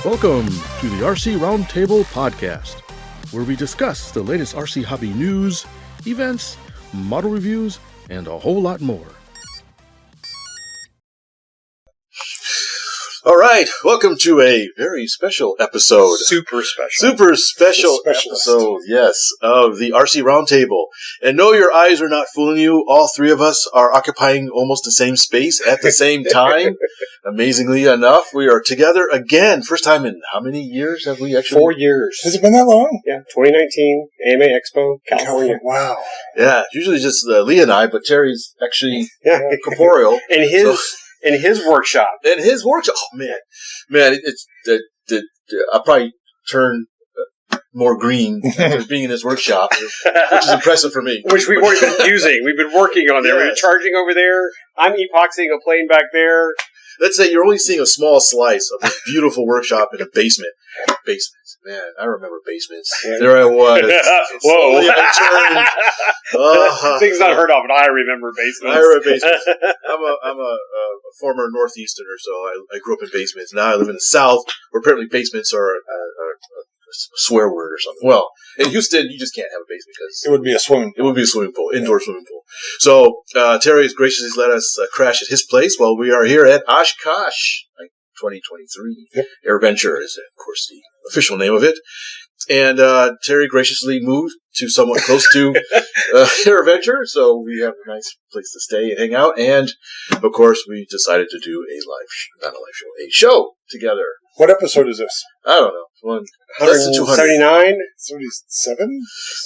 Welcome to the RC Roundtable podcast, where we discuss the latest RC hobby news, events, model reviews, and a whole lot more. All right, welcome to a very special episode. Super special Episode, yes, of the RC Roundtable. And no, your eyes are not fooling you. All three of us are occupying almost the same space at the same time. Amazingly enough, we are together again. First time in how many years have we actually? 4 years. Has it been that long? Yeah, 2019 AMA Expo, California. Wow. Yeah, usually just Lee and I, but Terry's actually corporeal. In his workshop. Oh man, it's I'll probably turn more green after being in his workshop, which is impressive for me. Which we've already been using. We've been working on there. Yes. We're charging over there. I'm epoxying a plane back there. Let's say you're only seeing a small slice of this beautiful workshop in a basement. Basements, man, I remember basements. Yeah. There I was. Whoa. Things not heard of, and I remember basements. I remember basements. I'm a former Northeasterner, so I grew up in basements. Now I live in the South, where apparently basements are a swear word or something. Well, in Houston, you just can't have a basement because it would be a swimming pool. It would be a swimming pool, indoor swimming pool. So Terry has graciously let us crash at his place while we are here at Oshkosh, 2023. Yep. AirVenture is, of course, the official name of it. And Terry graciously moved to somewhat close to AirVenture, so we have a nice place to stay and hang out. And, of course, we decided to do a show together. What episode is this? I don't know. Less than 200. 79? 77?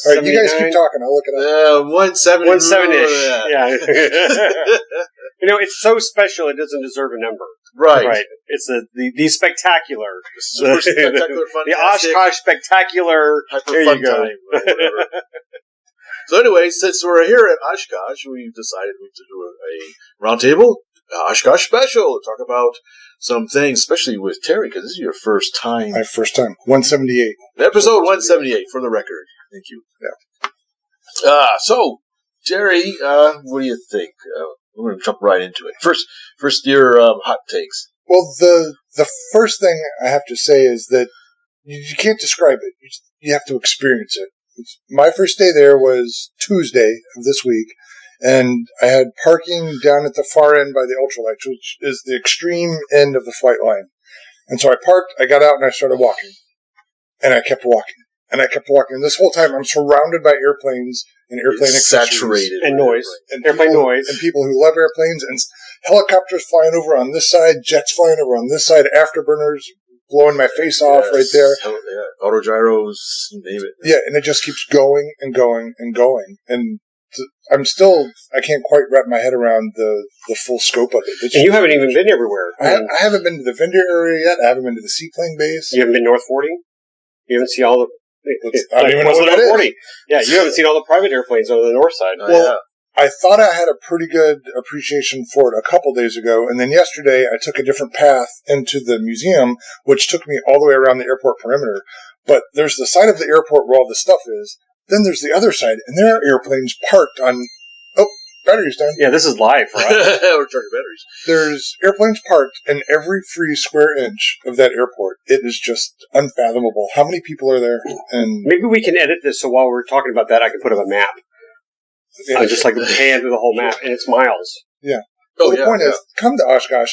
All right, you guys keep talking. I'll look it up. 170. 170-ish. Yeah. It's so special it doesn't deserve a number. Right. It's the spectacular. Super spectacular fun. The Oshkosh spectacular. Hyper fun time. Whatever. So anyway, since we're here at Oshkosh, we decided to do a roundtable, Oshkosh special, to talk about some things, especially with Terry, because this is your first time. My first time. 178. Episode 178, for the record. Thank you. Yeah. So, Terry, what do you think? We're going to jump right into it. First your hot takes. Well, the first thing I have to say is that you can't describe it. You have to experience it. My first day there was Tuesday of this week, and I had parking down at the far end by the ultralights, which is the extreme end of the flight line. And so I parked, I got out, and I started walking. And I kept walking. And I kept walking. And this whole time, I'm surrounded by airplanes and airplane accessories. Saturated. And noise. And Airplane people, noise. And people who love airplanes, and helicopters flying over on this side, jets flying over on this side, afterburners blowing my face off right there. Autogyros, name it. Yeah, and it just keeps going and going and going. And I can't quite wrap my head around the full scope of it. And you haven't even been everywhere. I haven't been to the vendor area yet. I haven't been to the seaplane base. You haven't been North 40? You haven't seen all the... I don't even know what that is. 40. Yeah, you haven't seen all the private airplanes on the north side. I thought I had a pretty good appreciation for it a couple days ago, and then yesterday I took a different path into the museum, which took me all the way around the airport perimeter. But there's the side of the airport where all the stuff is. Then there's the other side, and there are airplanes parked on... Oh, battery's done. Yeah, this is live for us. We're charging batteries. There's airplanes parked in every free square inch of that airport. It is just unfathomable. How many people are there? And maybe we can edit this so while we're talking about that, I can put up a map. Just like pan through the whole map, and it's miles. Yeah. Well, the point is, come to Oshkosh.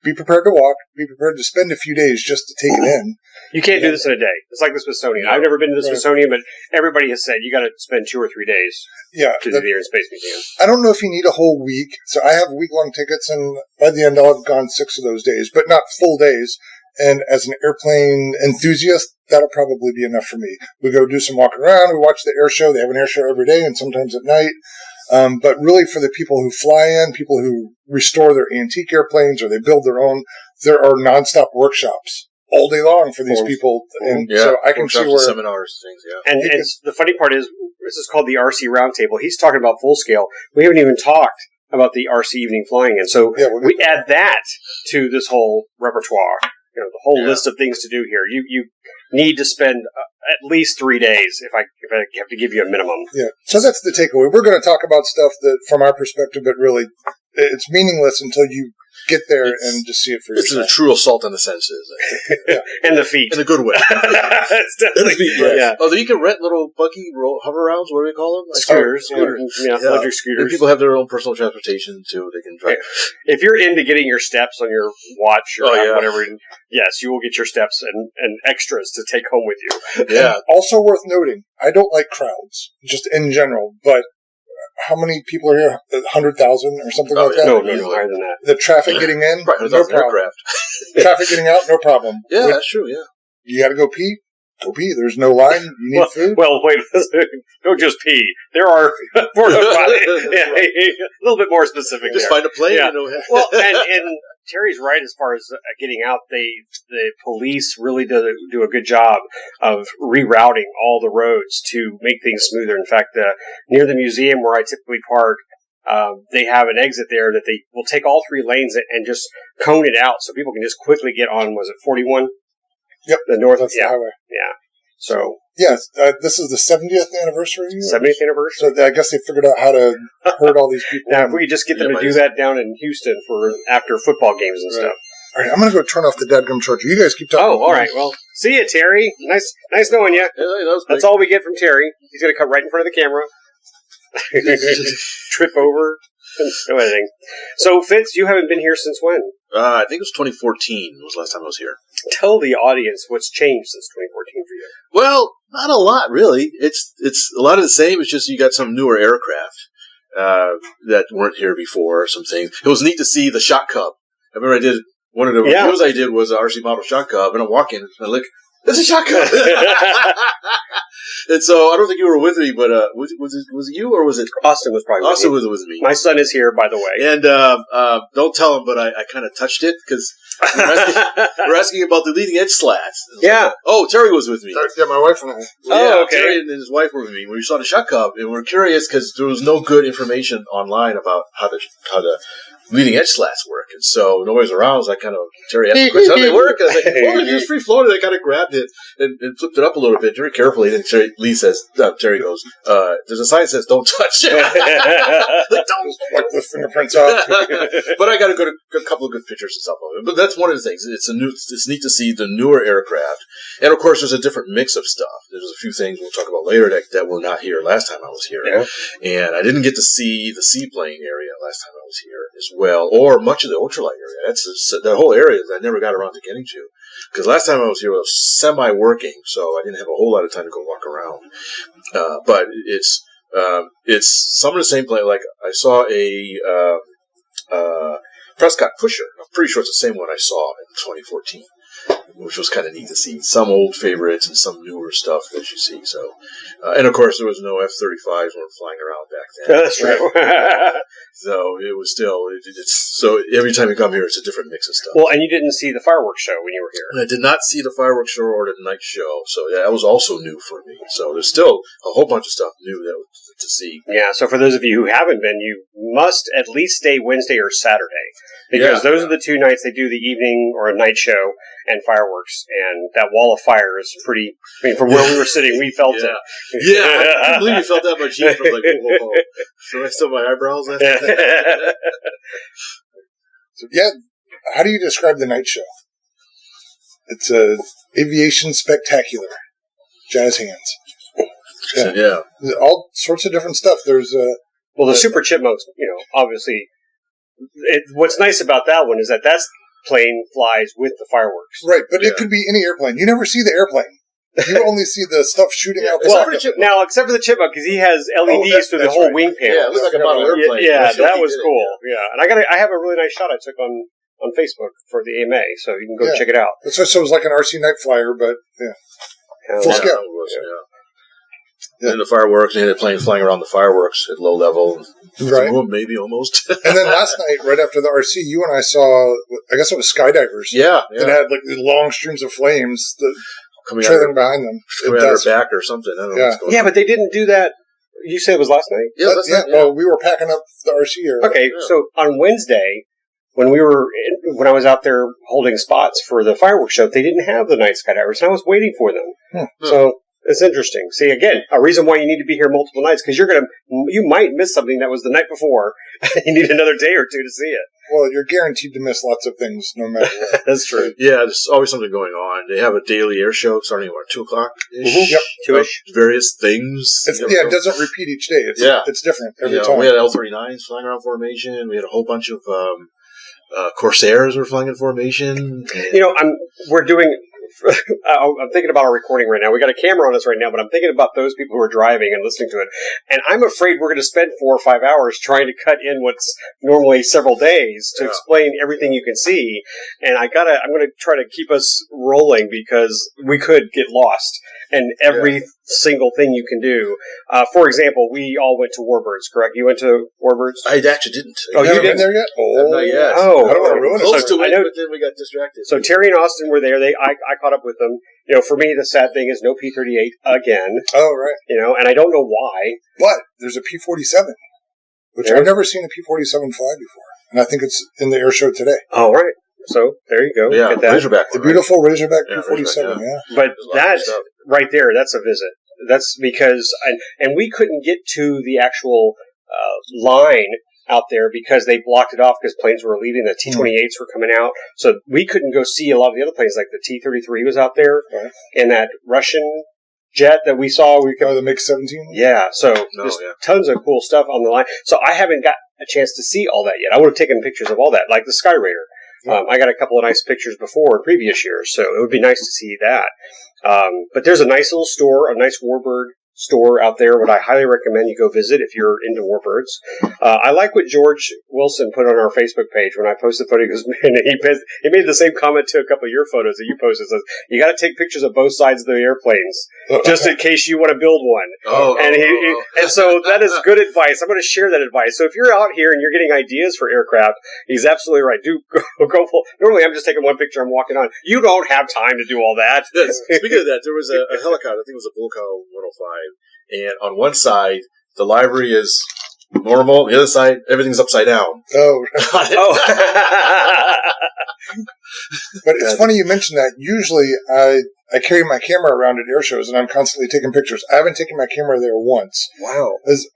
Be prepared to walk. Be prepared to spend a few days just to take it in. You can't do this in a day. It's like the Smithsonian. I've never been to the Smithsonian, but everybody has said you got to spend 2 or 3 days to do the Air and Space Museum. I don't know if you need a whole week. So I have week-long tickets, and by the end I'll have gone 6 of those days, but not full days. And as an airplane enthusiast, that'll probably be enough for me. We go do some walking around. We watch the air show. They have an air show every day and sometimes at night. But really for the people who fly in, people who restore their antique airplanes or they build their own, there are nonstop workshops all day long for these people. And so I can see where... seminars, things, And the funny part is, this is called the RC Roundtable. He's talking about full scale. We haven't even talked about the RC evening flying. And so we add that to this whole repertoire. The whole list of things to do here. need to spend at least 3 days if I have to give you a minimum. Yeah. So that's the takeaway. We're going to talk about stuff that, from our perspective, but really, it's meaningless until you get there and just see it for yourself. It's a true assault on the senses. Yeah. And the feet. In a good way. It's definitely, yeah. Although you can rent little buggy hover rounds, what do we call them? Scooters. Yeah. Electric scooters. And people have their own personal transportation, too. They can drive. If you're into getting your steps on your watch or whatever, yes, you will get your steps and extras to take home with you. Yeah. Also worth noting, I don't like crowds, just in general, but how many people are here? 100,000 or something like that? No, higher than that. The traffic getting in, no problem. Aircraft. Traffic getting out, no problem. Yeah, that's true, yeah. You got to go pee? Go pee. There's no line. You need food? Well, wait. Don't just pee. There are porta potties. A little bit more specific. Just there. find a plane. Yeah. Well, and Terry's right as far as getting out. The police really do a good job of rerouting all the roads to make things smoother. In fact, near the museum where I typically park, they have an exit there that they will take all 3 lanes and just cone it out so people can just quickly get on. Was it 41? Yep, the north. That's the highway. Yeah. So yes, this is the 70th anniversary. 70th anniversary. So I guess they figured out how to herd all these people. Now, if we could just get them to do that down in Houston for after football games and stuff. All right, I'm going to go turn off the dadgum charger. You guys keep talking. Oh, all right. Well, see you, Terry. Nice knowing you. Yeah, that's all we get from Terry. He's going to cut right in front of the camera. Trip over. No editing. So, Fitz, you haven't been here since when? I think it was 2014 was the last time I was here. Tell the audience what's changed since 2014 for you. Well, not a lot, really. It's a lot of the same. It's just you got some newer aircraft that weren't here before, some things. It was neat to see the Shot Cub. I remember I did one of the reviews I did was an RC model Shot Cub, and I'm walking, and I look, there's a Shot Cub! And so I don't think you were with me, but was it you or was it Austin? Was probably Austin was with me. My son is here, by the way. And don't tell him, but I kind of touched it because we're asking about the leading edge slats. Yeah. Oh, Terry was with me. Yeah, my wife and I. Oh, okay. Terry and his wife were with me when we saw the Shot Cub, and we're curious because there was no good information online about how the leading edge slats work, and so nobody's around. So Terry asked the question, how do they work? And I was like, well, they're just free floating. I kind of grabbed it and flipped it up a little bit very carefully. And then Terry goes, there's a sign that says, don't touch it. Like, don't wipe the fingerprints off. But I got a couple of good pictures and stuff of it. But that's one of the things. It's neat to see the newer aircraft. And of course, there's a different mix of stuff. There's a few things we'll talk about later that were not here last time I was here. Yeah. And I didn't get to see the seaplane area last time I was here as well, or much of the ultralight area. That's the whole area that I never got around to getting to. Because last time I was here, I was semi-working, so I didn't have a whole lot of time to go walk around. But it's some of the same plane. Like I saw a Prescott Pusher. I'm pretty sure it's the same one I saw in 2014. Which was kind of neat to see. Some old favorites and some newer stuff that you see. So, and of course, there was no F-35s weren't flying around back then. That's right. So it was still. So every time you come here, it's a different mix of stuff. Well, and you didn't see the fireworks show when you were here. And I did not see the fireworks show or the night show. So that was also new for me. So there's still a whole bunch of stuff new to see. Yeah. So for those of you who haven't been, you must at least stay Wednesday or Saturday. Because those are the 2 nights they do the evening or a night show and fireworks. And that wall of fire is pretty, from where we were sitting, we felt it. Yeah, I can't believe you felt that much heat. I'm like, whoa. So I still my eyebrows left. So, how do you describe the night show? It's a aviation spectacular. Jazz hands. Yeah. All sorts of different stuff. There's the Super Chipmunks, obviously. What's nice about that one is that plane flies with the fireworks. Right, but it could be any airplane. You never see the airplane. You only see the stuff shooting out the side. Now, except for the Chipmunk, because he has LEDs through the whole wing panel. Yeah, it looks like a model airplane. Yeah, that was cool. Yeah, and I have a really nice shot I took on Facebook for the AMA, so you can go check it out. So it was like an RC Night Flyer, but full scale. Yeah. And the fireworks, and the plane flying around the fireworks at low level. Right. Maybe almost. And then last night, right after the RC, you and I saw, I guess it was skydivers. Yeah. That had like these long streams of flames coming trailing behind them. Coming out of their back or something. I don't know what's going on. But they didn't do that. You said it was last night? Yeah, Well, we were packing up the RC area. Okay, so on Wednesday, when I was out there holding spots for the fireworks show, they didn't have the night skydivers, and I was waiting for them. So it's interesting. See, again, a reason why you need to be here multiple nights, because you might miss something that was the night before. You need another day or two to see it. Well, you're guaranteed to miss lots of things no matter what. That's true. Yeah, there's always something going on. They have a daily air show starting at 2 o'clock? Yep. 2-ish. Various things. It doesn't repeat each day. It's different every time. We had L-39s flying around formation. We had a whole bunch of Corsairs were flying in formation. I'm thinking about our recording right now. We got a camera on us right now, but I'm thinking about those people who are driving and listening to it. And I'm afraid we're going to spend 4 or 5 hours trying to cut in what's normally several days to explain everything you can see. And I'm going to try to keep us rolling because we could get lost. And every single thing you can do. For example, we all went to Warbirds, correct? You went to Warbirds? I actually didn't. Oh, you didn't there yet? Oh, not yet. Oh, I don't want to ruin it. Close to it, but then we got distracted. So Terry and Austin were there. I caught up with them. For me, the sad thing is no P-38 again. Oh, right. And I don't know why. But there's a P-47, which I've never seen a P-47 fly before. And I think it's in the air show today. Oh, right. So there you go. Yeah, Razorback. The beautiful Razorback P-47, But that right there, that's a visit. That's because, and we couldn't get to the actual line out there because they blocked it off because planes were leaving. The T-28s were coming out. So we couldn't go see a lot of the other planes, like the T-33 was out there, and that Russian jet that we saw. The MiG-17? Yeah, so there's tons of cool stuff on the line. So I haven't got a chance to see all that yet. I would have taken pictures of all that, like the Sky Raider. I got a couple of nice pictures before in previous years, so it would be nice to see that. But there's a nice little store, a nice Warbird store out there, what I highly recommend you go visit if you're into warbirds. I like what George Wilson put on our Facebook page when I posted the photo. He goes, man, he made the same comment to a couple of your photos that you posted. Says, you got to take pictures of both sides of the airplanes just in case you want to build one. And so that is good advice. I'm going to share that advice. So if you're out here and you're getting ideas for aircraft, he's absolutely right. Do go full. Normally I'm just taking one picture, I'm walking on. You don't have time to do all that. Speaking of that, there was a helicopter, I think it was a Volco 105. And on one side, the library is normal. The other side, everything's upside down. Oh. But it's funny you mentioned that. Usually, I carry my camera around at air shows, and I'm constantly taking pictures. I haven't taken my camera there once. Wow. It's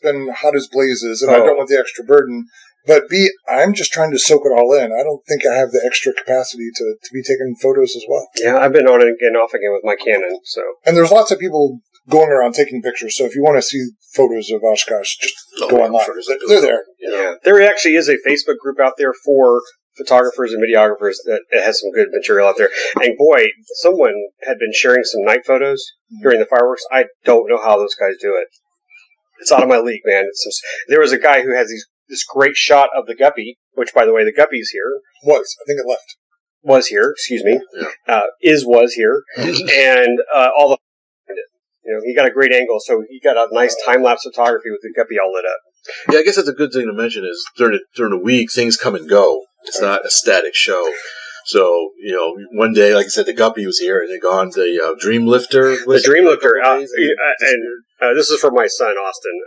been hot as blazes, and I don't want the extra burden. But B, I'm just trying to soak it all in. I don't think I have the extra capacity to be taking photos as well. Yeah, I've been on and off again with my Canon. So, and there's lots of people going around taking pictures. So if you want to see photos of Oshkosh, just go online. Sure they're there. Yeah, there actually is a Facebook group out there for photographers and videographers that has some good material out there. And boy, someone had been sharing some night photos during the fireworks. I don't know how those guys do it. It's out of my league, man. There was a guy who has this great shot of the Guppy, which, by the way, the Guppy's here. I think it left. Was here, excuse me. Yeah. Was here. And all the... he got a great angle, so he got a nice time-lapse photography with the Guppy all lit up. Yeah, I guess that's a good thing to mention is during the week, things come and go. It's not a static show. So, one day, like I said, the Guppy was here, and then gone the Dream Lifter. The Dream Lifter. This is for my son, Austin.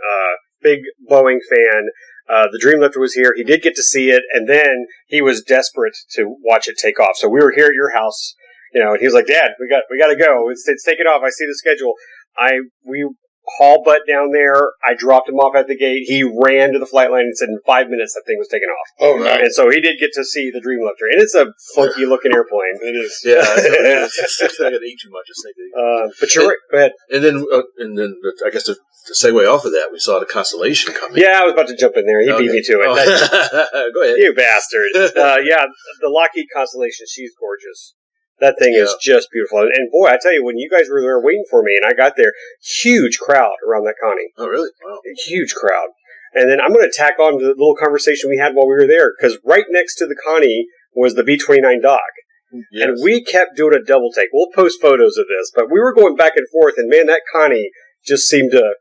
Big Boeing fan. The Dream Lifter was here. He did get to see it, and then he was desperate to watch it take off. So we were here at your house, and he was like, "Dad, we got to go. It's taking off. I see the schedule." We haul butt down there. I dropped him off at the gate. He ran to the flight line and said in 5 minutes that thing was taking off. Oh, nice. And so he did get to see the Dream Lifter. And it's a funky looking airplane. It is. Yeah. I didn't eat too much. But you're right. Go ahead. And then I guess to segue off of that, we saw the Constellation coming. Yeah, I was about to jump in there. He beat me to it. Go ahead. You bastard. The Lockheed Constellation, she's gorgeous. That thing is just beautiful. And boy, I tell you, when you guys were there waiting for me and I got there, huge crowd around that Connie. Oh, really? Wow. Huge crowd. And then I'm going to tack on to the little conversation we had while we were there, because right next to the Connie was the B-29 dock. Yes. And we kept doing a double take. We'll post photos of this, but we were going back and forth, and man, that Connie just seemed to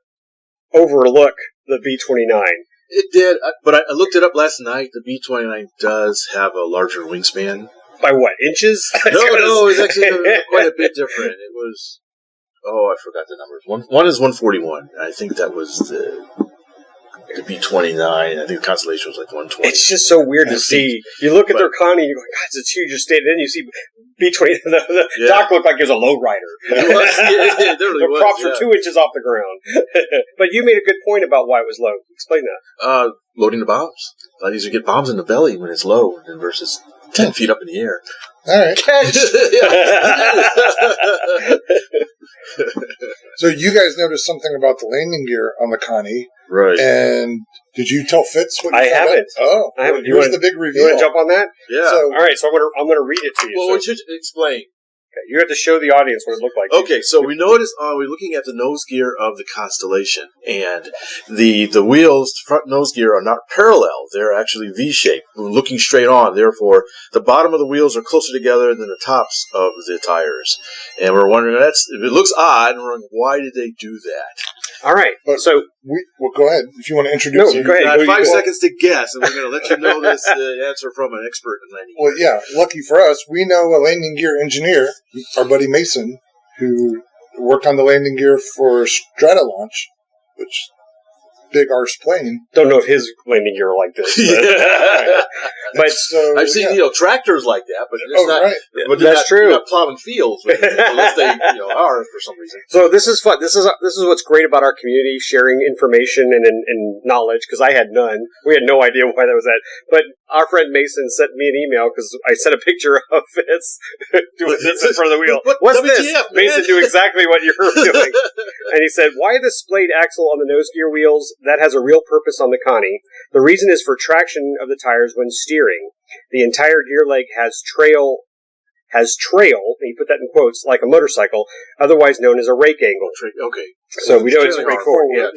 overlook the B-29. It did, but I looked it up last night. The B-29 does have a larger wingspan. By what, inches? No, it was actually quite a bit different. It was, I forgot the numbers. One is 141. I think that was the the B-29. I think the Constellation was like 120. It's just so weird to see. You look at their Connie and you go, God, it's huge. Then you see B-20. The dock looked like it was a lowrider. It the was, props were 2 inches off the ground. But you made a good point about why it was low. Explain that. Loading the bombs. A lot easier to get bombs in the belly when it's low versus 10 feet up in the air. All right. Catch! So you guys noticed something about the landing gear on the Connie. Right. And did you tell Fitz what you I found haven't. out? Oh, I haven't. Here's the big reveal. You want to jump on that? Yeah. So, All right, so I'm gonna read it to you. Well, so, what should explain? okay, you have to show the audience what it looked like. Okay, so we noticed we're looking at the nose gear of the Constellation, and the wheels, front nose gear, are not parallel. They're actually V-shaped, looking straight on. Therefore, the bottom of the wheels are closer together than the tops of the tires. And we're wondering, it looks odd, and we're wondering, why did they do that? All right, but so well, go ahead if you want to introduce. No, go ahead. You got 5 seconds to guess, and we're going to let you know this answer from an expert in landing. Well, yeah, lucky for us, we know a landing gear engineer, our buddy Mason, who worked on the landing gear for Strata Launch, which big arse plane. don't know if his landing gear like this. But So I've seen tractors like that, but it's not. right. But That's true. They're not plowing fields with it, unless they are for some reason. So this is fun. This is what's great about our community, sharing information and knowledge, because I had none. We had no idea why that was that. But our friend Mason sent me an email because I sent a picture of Fitz doing this in front of the wheel. What's WTF, this? man? Mason knew exactly what you were doing. And he said, why the splayed axle on the nose gear wheels? That has a real purpose on the Connie. The reason is for traction of the tires when steering. The entire gear leg has trail, and you put that in quotes, like a motorcycle, otherwise known as a rake angle. Okay. So we know it's Trailing rake arm forward. Yeah.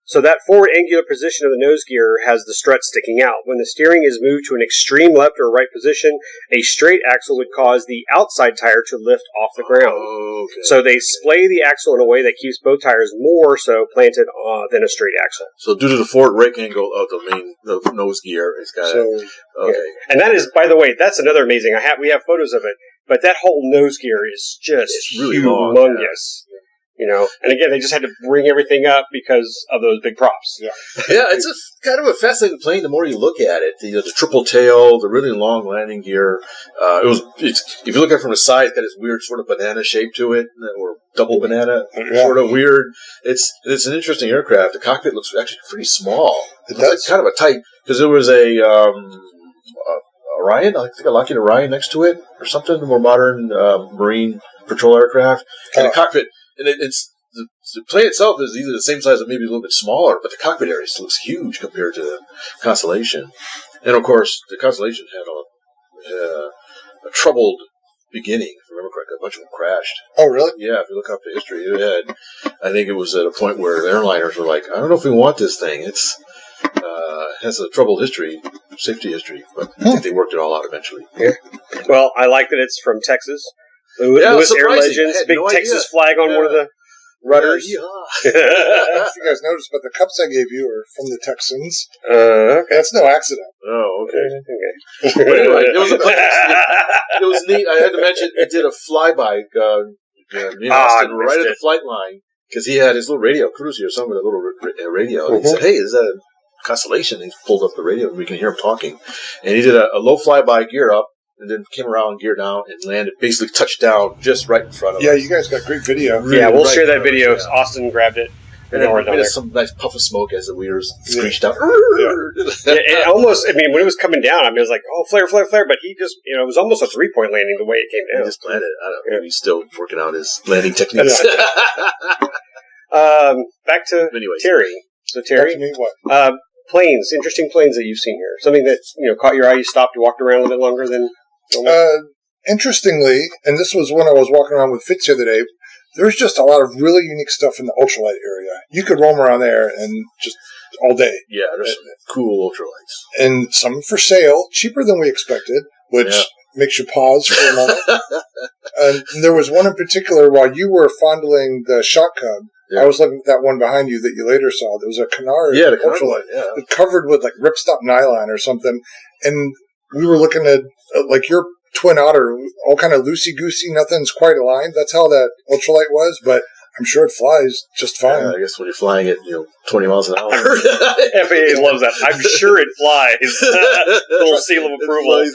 So that forward angular position of the nose gear has the strut sticking out. When the steering is moved to an extreme left or right position, a straight axle would cause the outside tire to lift off the ground. Okay. So they splay the axle in a way that keeps both tires more so planted than a straight axle. So due to the forward rake angle of the nose gear, it's got okay. Yeah. And that is, by the way, that's another amazing. We have photos of it, but that whole nose gear is just really humongous. long, yeah. And again, they just had to bring everything up because of those big props. Yeah, it's kind of a fascinating plane. The more you look at it, the triple tail, the really long landing gear. If you look at it from the side, it's got this weird sort of banana shape to it, or double banana, sort of weird. It's an interesting aircraft. The cockpit looks actually pretty small. It does. Like kind of a tight, because there was a Orion, I think a Lockheed Orion next to it, or something, a more modern marine patrol aircraft, and the cockpit. And the plane itself is either the same size or maybe a little bit smaller, but the cockpit area looks huge compared to the Constellation. And of course, the Constellation had a troubled beginning, if I remember correctly. A bunch of them crashed. Oh, really? Yeah, if you look up the history, I think it was at a point where the airliners were like, I don't know if we want this thing. It has a troubled history, safety history, but I think they worked it all out eventually. Yeah. Well, I like that it's from Texas. Lewis Air Legends, big Texas flag on one of the rudders. I don't know if you guys noticed, but the cups I gave you are from the Texans. Okay. That's no accident. Oh, okay. Okay. But anyway, it was neat. I had to mention it did a flyby. Austin, right at the flight line, because he had his little radio, Cruzy or something, with a little radio. And he said, "Hey, is that a Constellation?" And he pulled up the radio, and we can hear him talking. And he did a low flyby gear up, and then came around, gear down, and landed, basically touched down just right in front of us. Yeah, you guys got great video. Really we'll share that video. Austin grabbed it. And then we made some nice puff of smoke as the wheels screeched out. It almost, when it was coming down, it was like, oh, flare. But he just, it was almost a 3-point landing the way it came down. He just landed. I don't know. He's still working out his landing techniques. Back to Terry. So, Terry, what? planes, interesting planes that you've seen here. Something that, caught your eye, you stopped, you walked around a little bit longer than normal? Interestingly, and this was when I was walking around with Fitz the other day, there's just a lot of really unique stuff in the ultralight area. You could roam around there and just all day. Yeah, there's some cool ultralights. And some for sale, cheaper than we expected, which makes you pause for a moment. And there was one in particular, while you were fondling the Shot Cub, I was looking at that one behind you that you later saw. There was a Canard ultralight. Yeah. Covered with like ripstop nylon or something. And we were looking at like your Twin Otter, all kind of loosey-goosey, nothing's quite aligned. That's how that ultralight was, but I'm sure it flies just fine. I guess when you're flying at 20 miles an hour. FAA loves that. I'm sure it flies. Little seal of approval.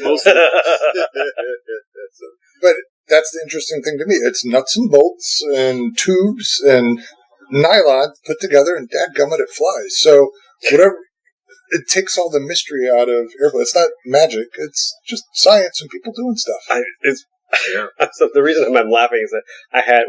But that's the interesting thing to me. It's nuts and bolts and tubes and nylon put together, and dadgummit, it flies. So whatever, it takes all the mystery out of airplane. It's not magic. It's just science and people doing stuff. So the reason I'm laughing is that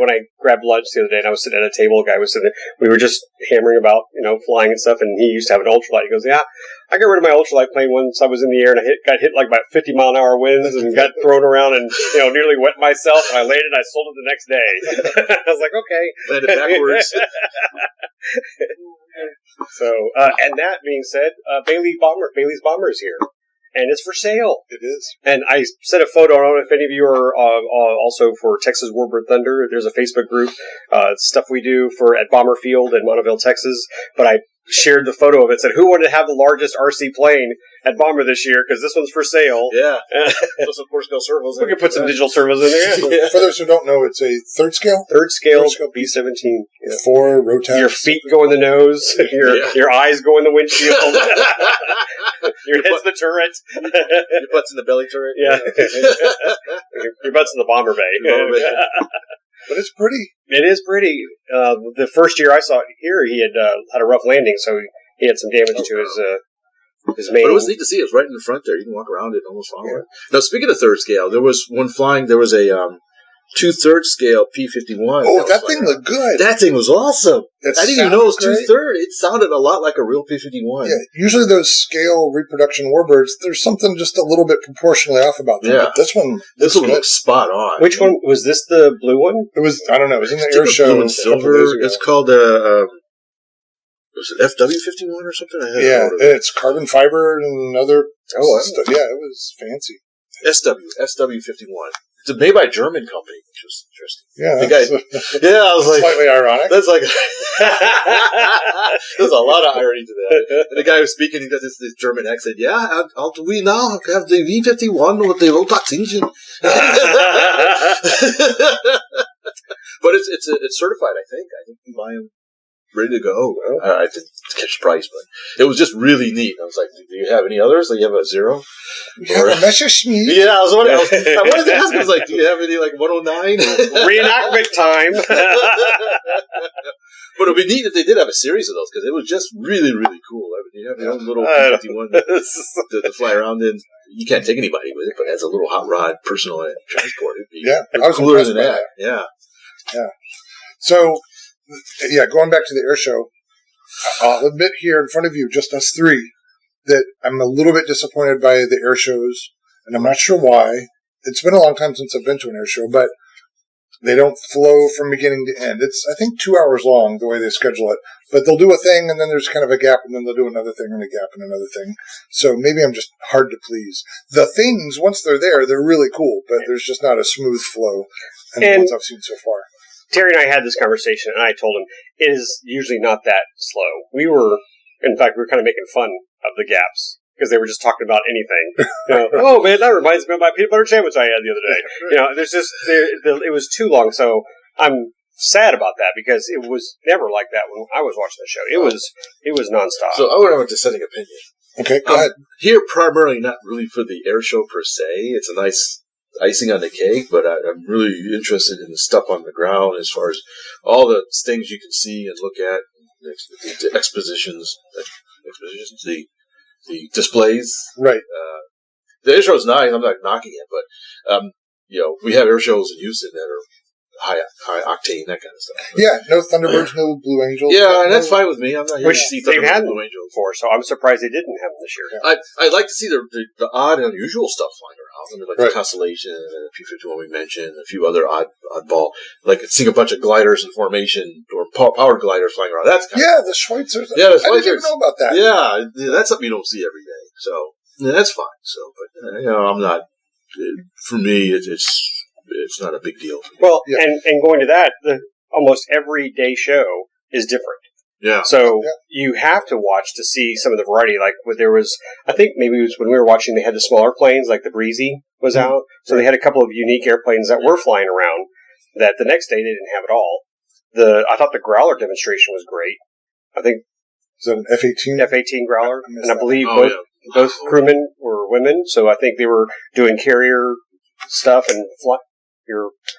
when I grabbed lunch the other day and I was sitting at a table, a guy was sitting there, we were just hammering about, flying and stuff, and he used to have an ultralight. He goes, yeah, I got rid of my ultralight plane once I was in the air, and I got hit like about 50 mile an hour winds and got thrown around and, nearly wet myself, and I landed and I sold it the next day. I was like, okay. Landed backwards. So, and that being said, Bailey's Bomber is here. And it's for sale. It is. And I sent a photo. I don't know if any of you are also for Texas Warbird Thunder. There's a Facebook group, stuff we do at Bomber Field in Monteville, Texas. But I shared the photo of it. Said, who wanted to have the largest RC plane at Bomber this year? Because this one's for sale. Yeah. Plus, of course, go servos. We can put some digital servos in there. For those who don't know, it's a third scale B-17. Yeah. 4 rotax. Your feet go in the nose. Your eyes go in the windshield. Your head's the turret. Your butt's in the belly turret. Yeah. Your butt's in the bomber bay. But it's pretty. It is pretty. The first year I saw it here, he had a rough landing, so he had some damage to his main. But it was neat to see. It was right in the front there. You can walk around it, almost follow it. Now, speaking of third scale, there was one flying. There was a 2/3 scale P-51. Oh, that thing looked good. That thing was awesome. I didn't even know it was 2/3. It sounded a lot like a real P-51. Yeah, usually those scale reproduction warbirds, there's something just a little bit proportionally off about them. Yeah. But this one looks spot on. Which one was this? The blue one? It was. I don't know. It was in the air show. Blue and silver. It's called was it FW-51 or something? Yeah, it's carbon fiber and other stuff. Yeah, it was fancy. SW-51. It's made by a German company, which was interesting. Yeah, I was like, slightly ironic. That's like there's a lot of irony to that. And the guy who's speaking, he does this German accent. Yeah, we now have the V-51 with the Rotax engine. But it's certified. I think you buy them ready to go. I didn't catch the price, but it was just really neat. I was like, do you have any others? Like, you have a 0? Yeah, a Messerschmitt. Yeah, I wanted to ask. I was like, do you have any, like, 109? Reenactment time. But it would be neat if they did have a series of those, because it was just really, really cool. I mean, you have your own little P-51 to fly around in. You can't take anybody with it, but as a little hot rod personal transport, it'd be I was cooler than that. Yeah. So, going back to the air show, I'll admit here in front of you, just us three, that I'm a little bit disappointed by the air shows, and I'm not sure why. It's been a long time since I've been to an air show, but they don't flow from beginning to end. It's, I think, 2 hours long, the way they schedule it. But they'll do a thing, and then there's kind of a gap, and then they'll do another thing, and a gap, and another thing. So maybe I'm just hard to please. The things, once they're there, they're really cool, but there's just not a smooth flow in the ones I've seen so far. Terry and I had this conversation, and I told him it is usually not that slow. In fact, we were kind of making fun of the gaps because they were just talking about anything. Oh man, that reminds me of my peanut butter sandwich I had the other day. It was too long. So I'm sad about that because it was never like that when I was watching the show. It was nonstop. So I would have a dissenting opinion. Okay, go ahead. Here, primarily not really for the air show per se. It's a nice icing on the cake, but I'm really interested in the stuff on the ground as far as all the things you can see and look at, the expositions, the displays. Right. The air show is nice. I'm not knocking it, but we have air shows in Houston that are high octane, that kind of stuff. Yeah, no Thunderbirds, no Blue Angels. Yeah, and that's fine with me. I'm not here to see Thunderbirds and Blue Angels before, so I'm surprised they didn't have them this year. Yeah. I'd like to see the odd and unusual stuff flying around. I mean, like the Constellation and the P-51 we mentioned, a few other oddball, like seeing a bunch of gliders in formation or powered gliders flying around. That's kind of the Schweitzers. Yeah, the Schweitzers. I didn't even know about that. Yeah, that's something you don't see every day. So that's fine. So, but I'm not. For me, it's not a big deal. Well, and going to that, almost every day show is different. Yeah. So you have to watch to see some of the variety. Like there was, I think maybe it was when we were watching, they had the smaller planes, like the Breezy was out. So they had a couple of unique airplanes that were flying around that the next day they didn't have at all. I thought the Growler demonstration was great. I think Is that an F-18? F-18 Growler, I missed and I that. believe Oh, both crewmen were women, so I think they were doing carrier stuff and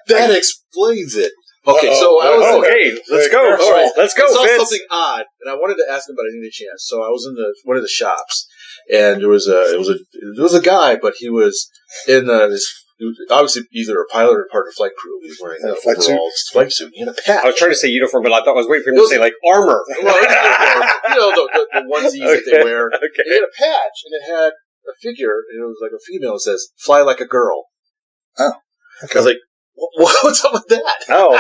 That explains it. Okay, so I was. Oh, hey, let's go. All right. Let's go, I saw Fitz. something odd, and I wanted to ask him, but I didn't get a chance. So I was in one of the shops, and there was a guy, but he was in this. Obviously, either a pilot or part of the flight crew. He was wearing a flight suit. He had a patch. I was trying to say uniform, but I was waiting for him to say like armor. Well, the onesies that they wear. Okay. And he had a patch, and it had a figure, and it was like a female. It says "Fly like a girl." Oh, okay. I was like, "What's up with that?" Oh,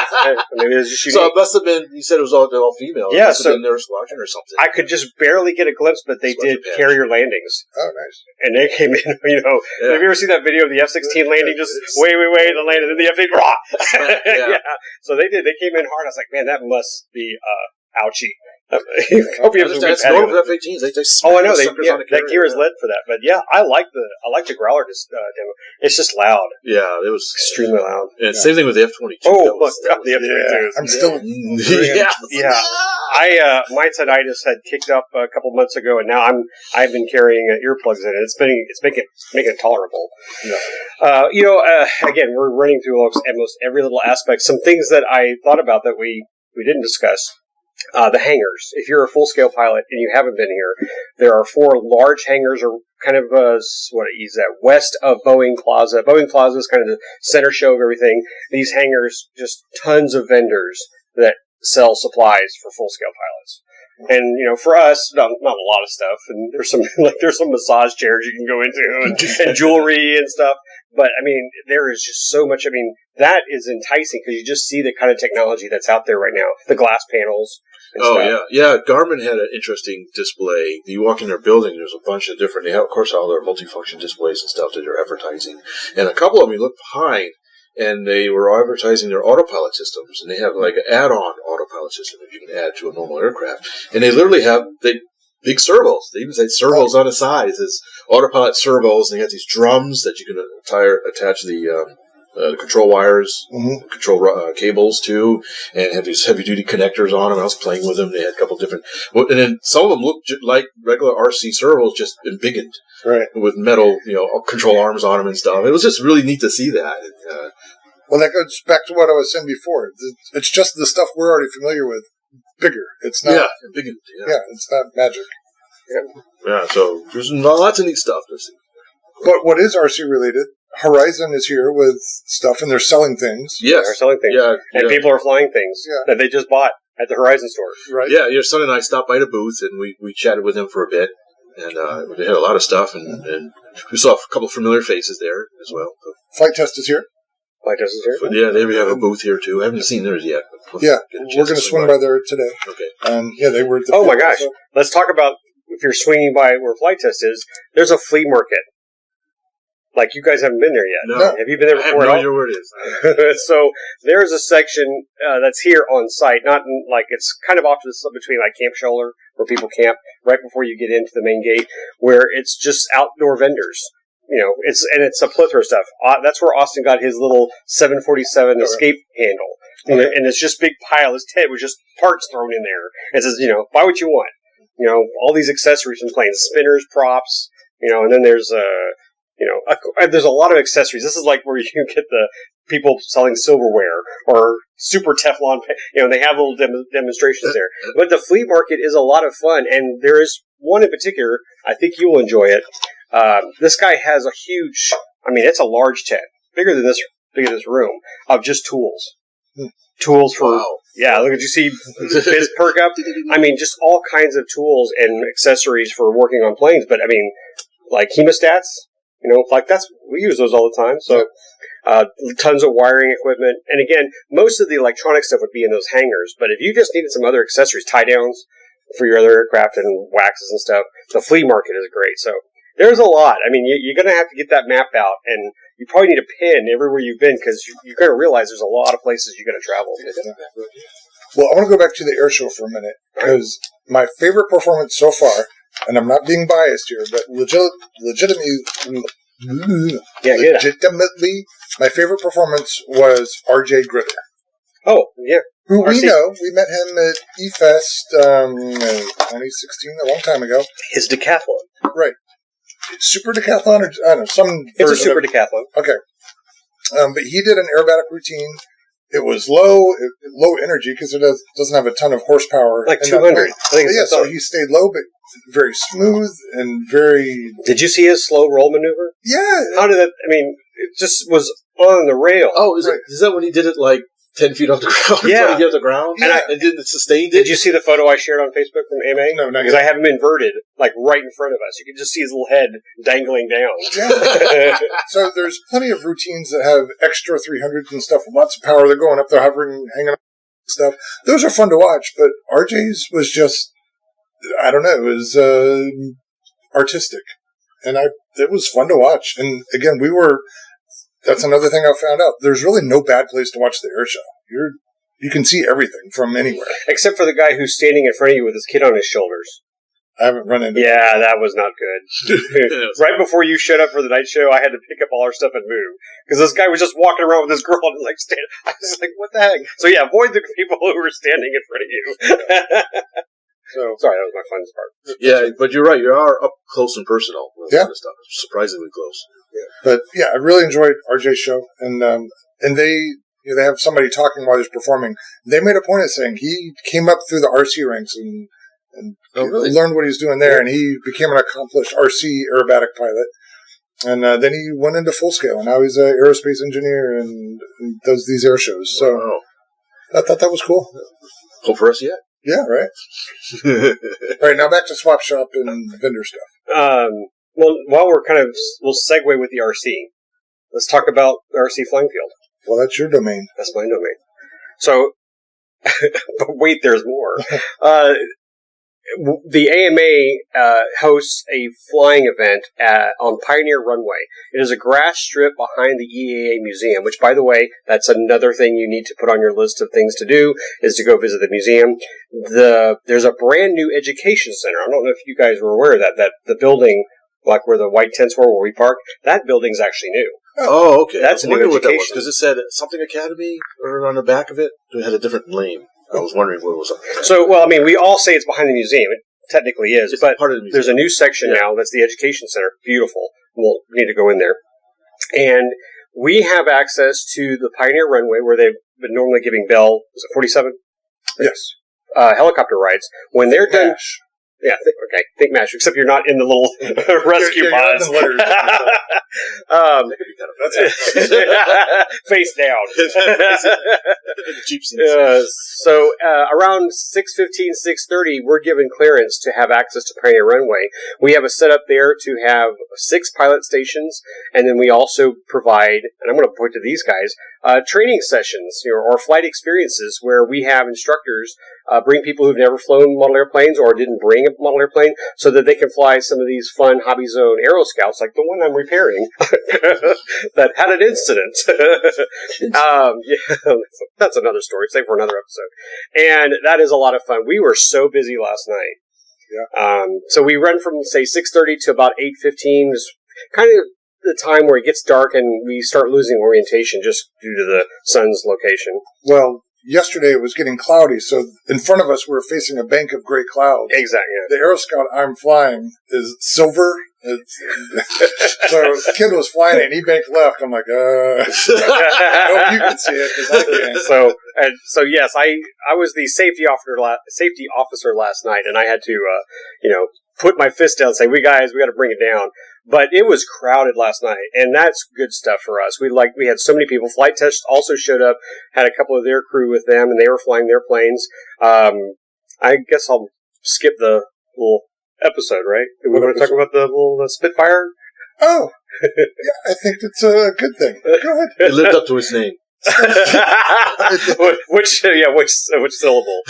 maybe it was just So it must have been. You said it was all female. Yeah, it must have been their squadron or something. I could just barely get a glimpse, but they did carrier landings. Oh, nice. And they came in, Have you ever seen that video of the F-16 landing? Just way, the landing, and the F-18, rah! Yeah. So they did. They came in hard. I was like, man, that must be ouchie. Hope you have some good That's normal for F-18s. They I know. That gear is led for that. But yeah, I like the Growler demo. It's just loud. Yeah, it was Extremely loud. And same thing with the F-22. Oh, look, the F-22. I'm still... Yeah. I my tinnitus had kicked up a couple months ago, and now I've been carrying earplugs in it. It's making it tolerable. Yeah. Again, we're running through almost every little aspect. Some things that I thought about that we didn't discuss. The hangars. If you're a full-scale pilot and you haven't been here, there are 4 large hangars, or kind of west of Boeing Plaza. Boeing Plaza is kind of the center show of everything. These hangars, just tons of vendors that sell supplies for full-scale pilots. And for us, not a lot of stuff. And there's some massage chairs you can go into and jewelry and stuff. But I mean, there is just so much. I mean, that is enticing because you just see the kind of technology that's out there right now. The glass panels. Yeah. Garmin had an interesting display. You walk in their building, there's a bunch of different. They have, of course, all their multifunction displays and stuff that they're advertising. And a couple of them, you look behind, and they were advertising their autopilot systems, and they have like an add-on autopilot system that you can add to a normal aircraft. And they literally have big servos. They even say servos on the sides. It's autopilot servos, and they got these drums that you can attach the control wires, control cables to, and have these heavy-duty connectors on them. I was playing with them. They had a couple different... and then some of them look like regular RC servos, just embiggened. Right. With metal, control arms on them and stuff. It was just really neat to see that. Well, that goes back to what I was saying before. It's just the stuff we're already familiar with, bigger. It's not... Yeah, embiggened. Yeah, it's not magic. Yeah, so there's lots of neat stuff to see. But what is RC related? Horizon is here with stuff, and they're selling things. Yes. They're selling things. Yeah, and people are flying things that they just bought at the Horizon store. Right. Yeah, your son and I stopped by the booth, and we chatted with them for a bit. And they had a lot of stuff, and we saw a couple of familiar faces there as well. Flight Test is here. Flight Test is here? But yeah, they have a booth here, too. I haven't seen theirs yet. Yeah, we're going to swing by there today. Okay. They were at the... Oh, my gosh. Also. Let's talk about, if you're swinging by where Flight Test is, there's a flea market. Like, you guys haven't been there yet. No. Have you been there before? I have no idea where it is. So, there's a section that's here on site, not in, it's kind of off to the between Camp Scholler, where people camp, right before you get into the main gate, where it's just outdoor vendors. It's a plethora of stuff. That's where Austin got his little 747 escape handle. And it's just big pile. His tent was just parts thrown in there. It says, buy what you want. All these accessories from planes, spinners, props, and then there's there's a lot of accessories. This is like where you get the people selling silverware or super Teflon. They have little demonstrations there. But the flea market is a lot of fun, and there is one in particular. I think you will enjoy it. This guy has a huge. It's a large tent, bigger than this room, of just tools. Tools for. Wow. Yeah, look, did you see Fitz perk up? Just all kinds of tools and accessories for working on planes. But like hemostats. We use those all the time. So, tons of wiring equipment. And again, most of the electronic stuff would be in those hangars. But if you just needed some other accessories, tie downs for your other aircraft and waxes and stuff, the flea market is great. So, there's a lot. You're going to have to get that map out, and you probably need a pin everywhere you've been because you're going to realize there's a lot of places you're going to travel. Well, I want to go back to the air show for a minute because my favorite performance so far, and I'm not being biased here, but legitimately, my favorite performance was RJ Gritter. Oh, yeah. Who we know. We met him at eFest 2016, a long time ago. His decathlon. Right. Super decathlon, or I don't know, some It's a super decathlon. Okay. But he did an aerobatic routine. It was low energy because it doesn't have a ton of horsepower. Like 200. I think yeah, so he stayed low, but very smooth and very... Did you see his slow roll maneuver? Yeah. How did that... I mean, it just was on the rail. Oh, is that when he did it like 10 feet off the ground? Yeah. He hit the ground? Yeah. And didn't sustain it? Did you see the photo I shared on Facebook from AMA? No, not because I have him inverted, like right in front of us. You can just see his little head dangling down. Yeah. So there's plenty of routines that have extra 300s and stuff, lots of power. They're going up, they're hovering, hanging up and stuff. Those are fun to watch, but RJ's was just, I don't know, it was artistic. And it was fun to watch. And again, that's another thing I found out. There's really no bad place to watch the air show. You can see everything from anywhere. Except for the guy who's standing in front of you with his kid on his shoulders. I haven't run into Yeah, that was not good. Right before you showed up for the night show, I had to pick up all our stuff and move. Because this guy was just walking around with his girl and like standing. I was like, what the heck? So yeah, avoid the people who were standing in front of you. So sorry, that was my fun part. Yeah, but you're right. You are up close and personal with Yeah. this stuff. Surprisingly close. Yeah. But yeah, I really enjoyed RJ's show. And they have somebody talking while he's performing. They made a point of saying he came up through the RC ranks and really? learned what he was doing there, and he became an accomplished RC aerobatic pilot. And then he went into full scale, and now he's an aerospace engineer and does these air shows. So I thought that was cool. Hope for us yet. Yeah, right. All right, now back to swap shop and vendor stuff. Well, while we'll segue with the RC. Let's talk about the RC flying field. Well, that's your domain. That's my domain. So, but wait, there's more. The AMA hosts a flying event on Pioneer Runway. It is a grass strip behind the EAA Museum, which, by the way, that's another thing you need to put on your list of things to do, is to go visit the museum. There's a brand new education center. I don't know if you guys were aware of that the building, like where the white tents were where we parked, that building's actually new. Oh, okay. That's I a new wondered what that was, education. because it said something Academy or on the back of it. It had a different name. I was wondering what it was. So, well, I mean, we all say it's behind the museum. It technically is, It's but part of the museum. there's a new section now that's the education center. Beautiful. We'll need to go in there. And we have access to the Pioneer Runway where they've been normally giving Bell, is it 47? Yes. Helicopter rides. When they're done... Mash. Yeah, think MASH, except you're not in the little rescue You're not pods. in the letters. That's it. Face down. Cheap seats. So around 6:15, 6:30, we're given clearance to have access to Pioneer Runway. We have a setup there to have 6 pilot stations, and then we also provide, and I'm going to point to these guys, training sessions or flight experiences where we have instructors bring people who've never flown model airplanes or didn't bring a model airplane so that they can fly some of these fun Hobby Zone Aero Scouts, like the one I'm repairing that had an incident. Yeah, that's another story. Save for another episode. And that is a lot of fun. We were so busy last night. Yeah. So we run from, say, 6:30 to about 8:15. It's kind of the time where it gets dark and we start losing orientation just due to the sun's location. Well, yesterday it was getting cloudy, so in front of us we were facing a bank of gray clouds. Exactly. The Aero Scout I'm flying is silver. So the kid was flying it, and he banked left. I'm like, I hope you can see it, because I can't. So yes, I was the safety officer last night, and I had to, put my fist down and say, we got to bring it down. But it was crowded last night, and that's good stuff for us. We had so many people. Flight Test also showed up, had a couple of their crew with them, and they were flying their planes. I guess I'll skip the little episode, right? Do we want to talk about the little Spitfire? Oh, yeah, I think it's a good thing. Go ahead. It lived up to its name. Which syllable?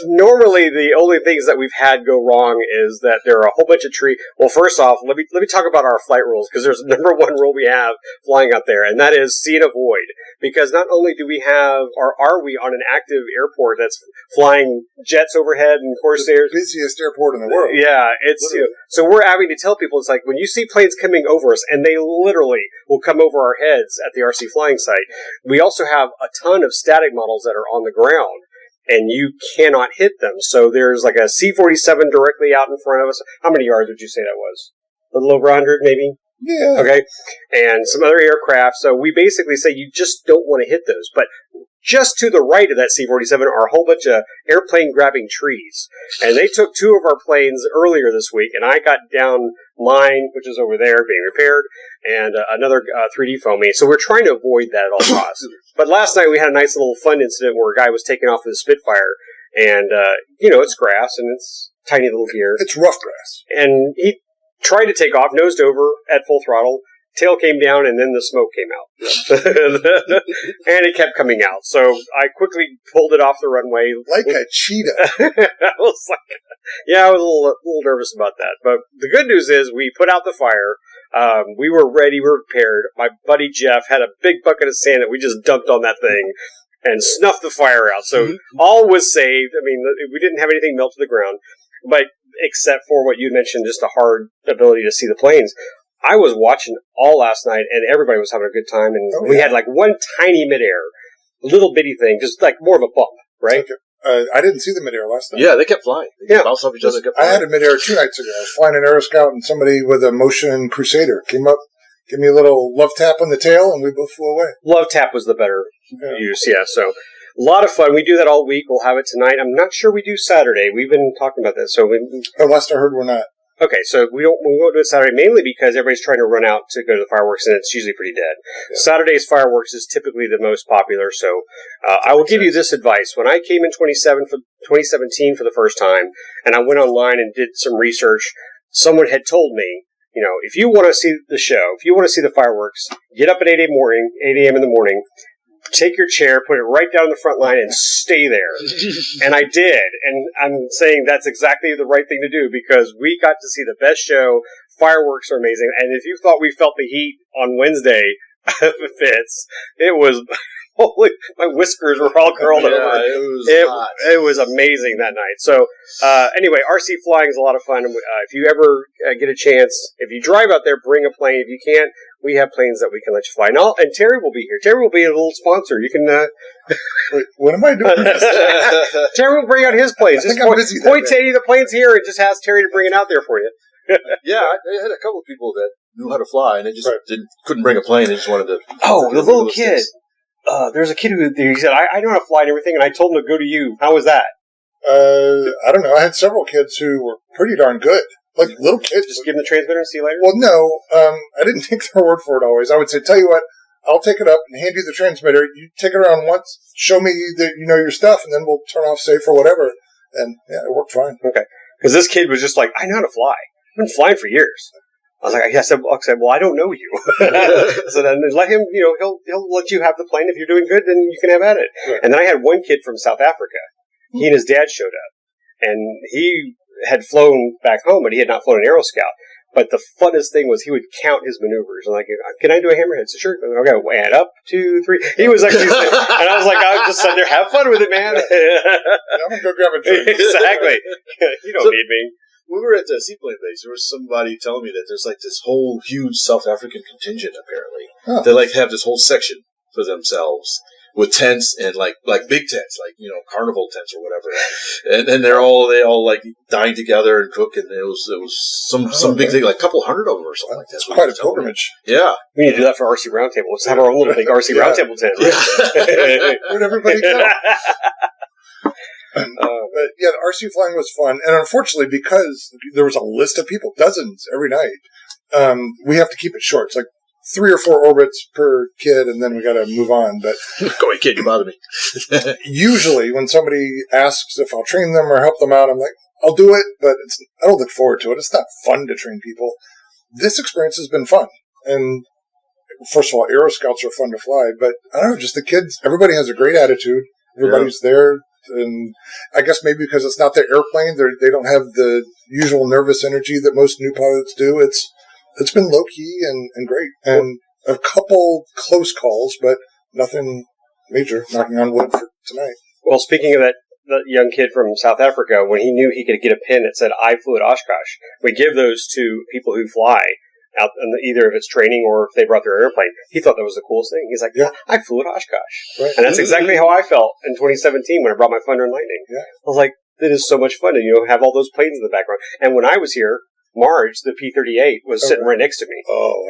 Normally, the only things that we've had go wrong is that there are a whole bunch of trees. Well, first off, let me talk about our flight rules, because there's a number one rule we have flying out there, and that is see and avoid. Because not only do we have, or are we on an active airport that's flying jets overhead and Corsairs, The busiest airport in the world. yeah, it's so we're having to tell people, it's like when you see planes coming over us, and they literally will will come over our heads at the RC flying site. We also have a ton of static models that are on the ground, and you cannot hit them. So there's like a C-47 directly out in front of us. How many yards would you say that was? A little over 100, maybe? Yeah. Okay. And some other aircraft. So we basically say you just don't want to hit those. But just to the right of that C-47 are a whole bunch of airplane-grabbing trees. And they took 2 of our planes earlier this week, and I got down mine, which is over there being repaired, and another 3D foaming. So we're trying to avoid that at all costs. But last night we had a nice little fun incident where a guy was taking off with a Spitfire, and, it's grass, and it's tiny little gear. It's rough grass. And he tried to take off, nosed over at full throttle. Tail came down, and then the smoke came out. And it kept coming out. So I quickly pulled it off the runway. Like a cheetah. I was I was a little nervous about that. But the good news is we put out the fire. We were ready. We were prepared. My buddy Jeff had a big bucket of sand that we just dumped on that thing and snuffed the fire out. So all was saved. I mean, we didn't have anything melt to the ground. But except for what you mentioned, just the hard ability to see the planes. I was watching all last night, and everybody was having a good time, and we had like one tiny midair, little bitty thing, just like more of a bump, right? Okay. I didn't see the midair last night. Yeah, they kept flying. They bounced off each other. I had a midair 2 nights ago. I was flying an Aeroscout, and somebody with a Motion Crusader came up, gave me a little love tap on the tail, and we both flew away. Love tap was the better use, yeah. So a lot of fun. We do that all week. We'll have it tonight. I'm not sure we do Saturday. We've been talking about that. So last I heard, we're not. Okay, so we won't do it Saturday, mainly because everybody's trying to run out to go to the fireworks, and it's usually pretty dead. Yeah. Saturday's fireworks is typically the most popular, so I will give you this advice. When I came in 2017 for the first time, and I went online and did some research, someone had told me, if you want to see the show, if you want to see the fireworks, get up at 8 a.m. in the morning, take your chair, put it right down the front line, and stay there. And I did. And I'm saying that's exactly the right thing to do because we got to see the best show. Fireworks are amazing. And if you thought we felt the heat on Wednesday, Fitz, it was... Holy, my whiskers were all curled over. It was amazing that night. So, anyway, RC flying is a lot of fun. If you ever get a chance, if you drive out there, bring a plane. If you can't, we have planes that we can let you fly. And Terry will be here. Terry will be a little sponsor. You can... Wait, what am I doing? Terry will bring out his planes. Just point to any of the planes here and just ask Terry to bring it out there for you. Yeah, I had a couple of people that knew how to fly, and they just couldn't bring a plane. They just wanted to... Oh, the little kid. There's a kid he said, I know how to fly and everything, and I told him to go to you. How was that? I don't know. I had several kids who were pretty darn good. Like little kids. Just give them the transmitter and see you later? Well, no. I didn't take their word for it always. I would say, tell you what, I'll take it up and hand you the transmitter. You take it around once, show me that you know your stuff, and then we'll turn off safe or whatever. And yeah, it worked fine. Okay. Because this kid was just like, I know how to fly. I've been flying for years. I was like, I said, well, I don't know you. So then let him, he'll let you have the plane. If you're doing good, then you can have at it. Right. And then I had one kid from South Africa. He and his dad showed up. And he had flown back home, but he had not flown an Aeroscout. But the funnest thing was he would count his maneuvers. I'm like, can I do a hammerhead? So sure. Okay, add up, 2, 3. He was actually, and I was like, I just sat there, have fun with it, man. I'm going to go grab a drink. Exactly. You don't need me. We were at the seaplane base. There was somebody telling me that there's like this whole huge South African contingent, apparently. Huh. They have this whole section for themselves with tents and like big tents, carnival tents or whatever. And they all like dine together and cook, and it was some big thing, like a couple hundred of them or something like that. It's quite a pilgrimage. Yeah. We need to do that for RC Roundtable. Let's have our own little big RC Roundtable tent. Right? Where'd everybody go? But yeah, the RC flying was fun, and unfortunately, because there was a list of people, dozens every night, we have to keep it short. It's like 3 or 4 orbits per kid, and then we got to move on. But go away, kid, you bother me. Usually, when somebody asks if I'll train them or help them out, I'm like, I'll do it, but I don't look forward to it. It's not fun to train people. This experience has been fun, and first of all, Aeroscouts are fun to fly, but I don't know, just the kids. Everybody has a great attitude. Everybody's there. And I guess maybe because it's not their airplane, they don't have the usual nervous energy that most new pilots do. It's been low key and great, and a couple close calls, but nothing major. Knocking on wood for tonight. Well, speaking of that young kid from South Africa, when he knew he could get a pin that said "I flew at Oshkosh," we give those to people who fly. out in either if it's training or if they brought their airplane. He thought that was the coolest thing. He's like, yeah, I flew at Oshkosh. Right. And that's exactly how I felt in 2017 when I brought my Thunder and Lightning. Yeah. I was like, that is so much fun to, have all those planes in the background. And when I was here, Marge, the P-38, was sitting right next to me. Oh.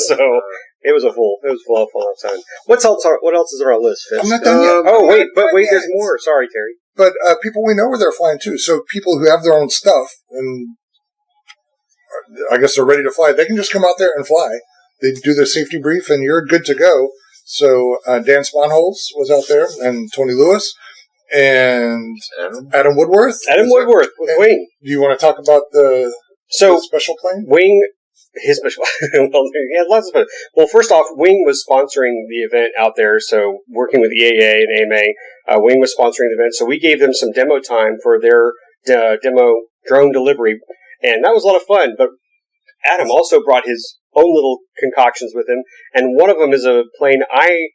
So it was full of fun. What else is on our list, Fitz? I'm not done yet. Wait, there's more. Sorry, Terry. But people we know where they're flying too. So people who have their own stuff and I guess they're ready to fly, they can just come out there and fly. They do their safety brief and you're good to go. So Dan Sponholz was out there and Tony Lewis and Adam Woodworth. Adam Woodworth with Wing. Do you want to talk about the special plane? Wing, his special lots of fun. Well, first off, Wing was sponsoring the event out there, so working with EAA and AMA, Wing was sponsoring the event, so we gave them some demo time for their demo drone delivery, and that was a lot of fun, but Adam also brought his own little concoctions with him, and one of them is a plane I,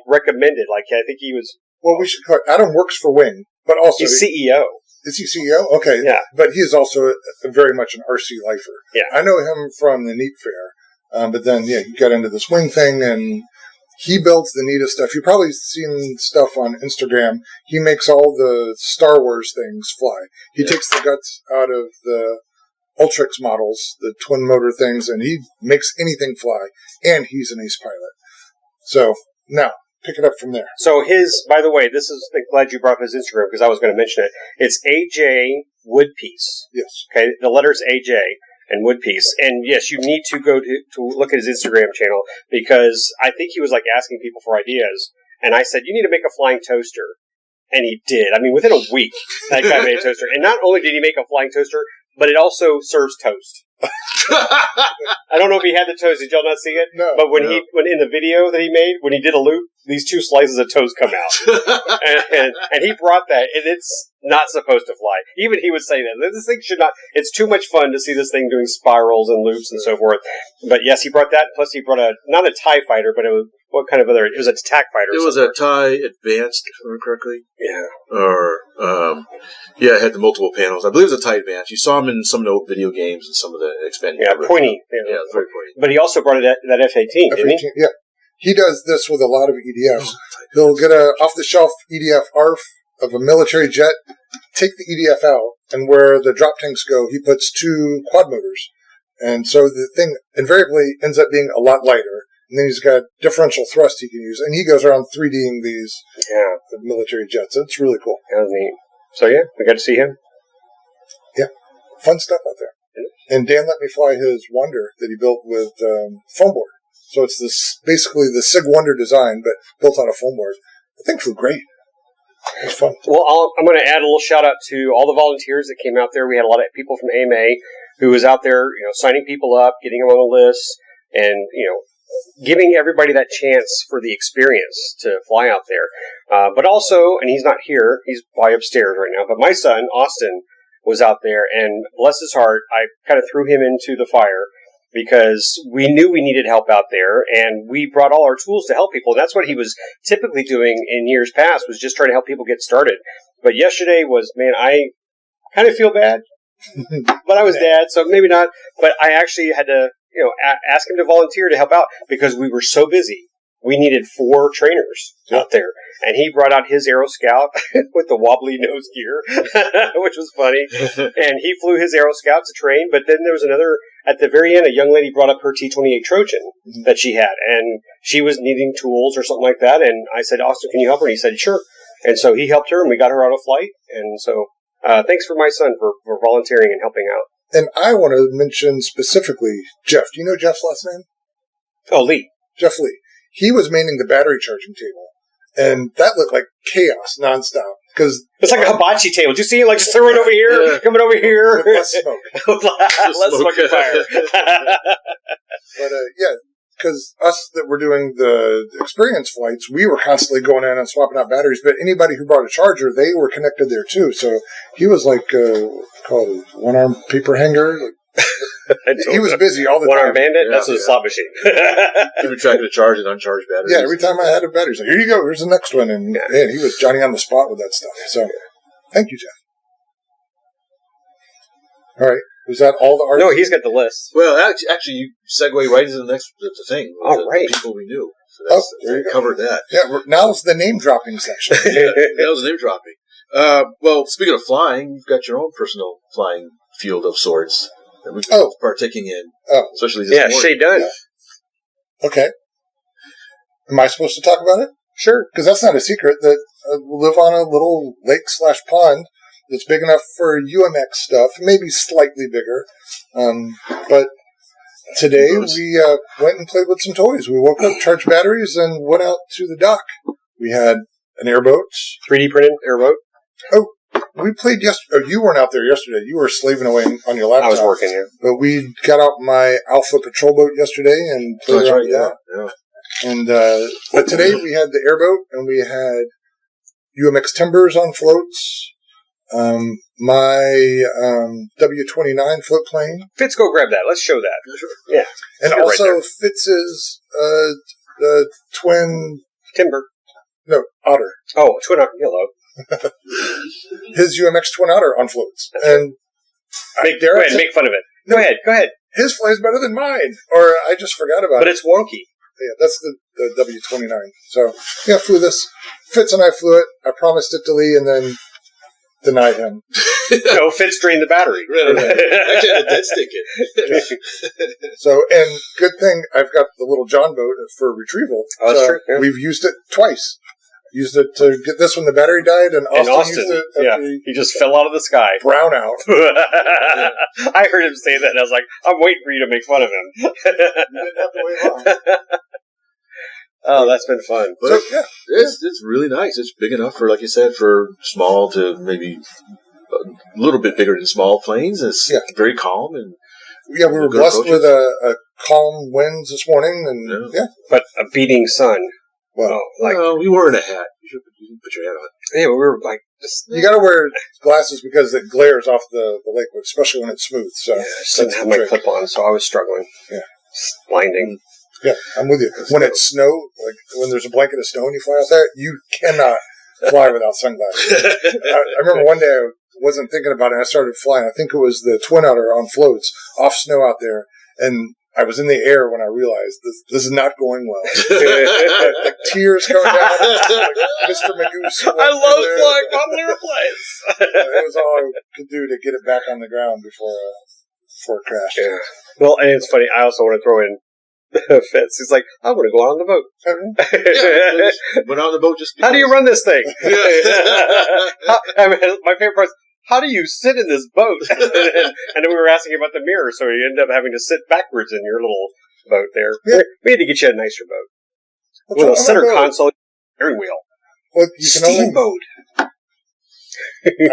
recommended, I think he was... Well, we should Adam works for Wing, but also... He's CEO. Is he CEO? Okay. Yeah. But he is also very much an RC lifer. Yeah. I know him from the Neat Fair. But then, he got into this Wing thing, and he builds the neatest stuff. You've probably seen stuff on Instagram. He makes all the Star Wars things fly. He takes the guts out of the Ultrix models, the twin motor things, and he makes anything fly. And he's an ace pilot. So, now... pick it up from there. So by the way, I'm glad you brought up his Instagram because I was going to mention it. It's AJ Woodpiece. Yes. Okay, the letters AJ and Woodpiece. And yes, you need to go to look at his Instagram channel because I think he was asking people for ideas. And I said, you need to make a flying toaster. And he did. I mean, within a week, that guy made a toaster. And not only did he make a flying toaster, but it also serves toast. I don't know if he had the toast. Did y'all not see it? No. But when in the video that he made, when he did a loop, these 2 slices of toast come out, and he brought that, and it's not supposed to fly. Even he would say that this thing should not. It's too much fun to see this thing doing spirals and loops and so forth. But yes, he brought that. Plus, he brought not a TIE fighter, but it was what kind of other? It was a TAC fighter. It was a TIE Advanced, if I remember correctly. Yeah. Or it had the multiple panels. I believe it was a TIE Advanced. You saw him in some of the old video games and some of the expanded. Yeah, pointy. Yeah, it was very pointy. But he also brought that F-18, didn't he? Yeah. He does this with a lot of EDFs. He'll get a off-the-shelf EDF ARF of a military jet, take the EDF out, and where the drop tanks go, he puts 2 quad motors. And so the thing invariably ends up being a lot lighter. And then he's got differential thrust he can use. And he goes around 3Ding these military jets. It's really cool. That was neat. So, we got to see him. Yeah. Fun stuff out there. And Dan let me fly his Wonder that he built with foam board. So it's basically the SIG Wonder design, but built on a foam board. The thing flew great. It was fun. Well, I'm going to add a little shout out to all the volunteers that came out there. We had a lot of people from AMA who was out there, signing people up, getting them on the list, and, giving everybody that chance for the experience to fly out there. But also, and he's not here, he's probably upstairs right now, but my son, Austin, was out there, and bless his heart, I kind of threw him into the fire because we knew we needed help out there, and we brought all our tools to help people. And that's what he was typically doing in years past, was just trying to help people get started. But yesterday was, I kind of feel bad, but I was dad, so maybe not. But I actually had to, ask him to volunteer to help out because we were so busy. We needed 4 trainers out there. And he brought out his Aero Scout with the wobbly nose gear, which was funny. And he flew his Aero Scout to train. But then there was another, at the very end, a young lady brought up her T-28 Trojan that she had. And she was needing tools or something like that. And I said, Austin, can you help her? And he said, sure. And so he helped her, and we got her out of flight. And so thanks for my son for volunteering and helping out. And I want to mention specifically Jeff. Do you know Jeff's last name? Oh, Lee. Jeff Lee. He was manning the battery charging table. And that looked like chaos nonstop. Because it's like a hibachi table. Did you see it? Just throwing over here, coming over here. With less smoke. Less smoke and fire. But, because us that were doing the experience flights, we were constantly going in and swapping out batteries. But anybody who brought a charger, they were connected there too. So he was like, called a one-arm paper hanger. He was busy all the time. One-arm bandit? That's a slot machine. You were trying to charge and uncharged batteries. Yeah, every time I had a battery, he's like, here you go, here's the next one. And man, he was Johnny on the spot with that stuff. So thank you, Jeff. All right. Was that all the art? No, he's got the list. Well, actually, you segue right into the next the thing. All right. The people we knew. So there you we go. covered that. Yeah, now's the name dropping section. That was name dropping. Well, speaking of flying, you've got your own personal flying field of sorts that we've been partaking in. Oh. Especially this morning. Shay Dunn. Okay. Am I supposed to talk about it? Sure. Because that's not a secret that we live on a little lake/pond that's big enough for UMX stuff, maybe slightly bigger. But today we went and played with some toys. We woke up, charged batteries, and went out to the dock. We had an airboat. 3D printed airboat. Oh, we played yesterday. Oh, you weren't out there yesterday. You were slaving away on your laptop. I was working, yeah. But we got out my Alpha Patrol boat yesterday and played around with that. Yeah. And but today we had the airboat and we had UMX Timbers on floats. My W-29 float plane. Fitz, go grab that. Let's show that. Sure. Yeah. And You're also right Fitz's the twin... Timber. No, Otter. Oh, twin otter. Hello. His UMX Twin Otter on floats. And Go ahead, make fun of it. Go ahead. His flies better than mine. Or I just forgot about it. But it's wonky. Yeah, that's the W-29. So, yeah, flew this. Fitz and I flew it. I promised it to Lee and then denied him. No, Fitz drained the battery. Actually, I had a dead stick in. So, and good thing I've got the little John boat for retrieval. Oh, that's so true. Yeah. We've used it twice. Used it to get this when the battery died, and Austin used it after he just fell out of the sky. Brown out. I heard him say that, and I was like, I'm waiting for you to make fun of him. You didn't have to wait long. Oh, that's been fun. But it's really nice. It's big enough for, like you said, for small to maybe a little bit bigger than small planes. It's very calm. And yeah, we were blessed with a calm winds this morning, and But a beating sun. Well, we were in a hat. You should put your hat on. Yeah, we were like just. You got to wear glasses because it glares off the lake, especially when it's smooth. So I just didn't have my clip on, so I was struggling. Yeah, it's blinding. Yeah, I'm with you. When it snows, like when there's a blanket of snow and you fly out there, you cannot fly without sunglasses. I remember one day I wasn't thinking about it, and I started flying. I think it was the Twin Otter on floats off snow out there, and I was in the air when I realized this is not going well. Like tears coming down. Like Mr. Magoo. I love flying on airplanes. It was all I could do to get it back on the ground before it crashed. Yeah. Well, and it's funny. I also want to throw in Fitz. He's like, I want to go out on the boat. Went out on the boat just because. How do you run this thing? My favorite part is, how do you sit in this boat? And then we were asking about the mirror, so you end up having to sit backwards in your little boat there. Yeah. We had to get you a nicer boat. With a center console, steering wheel. Well, you can Steamboat.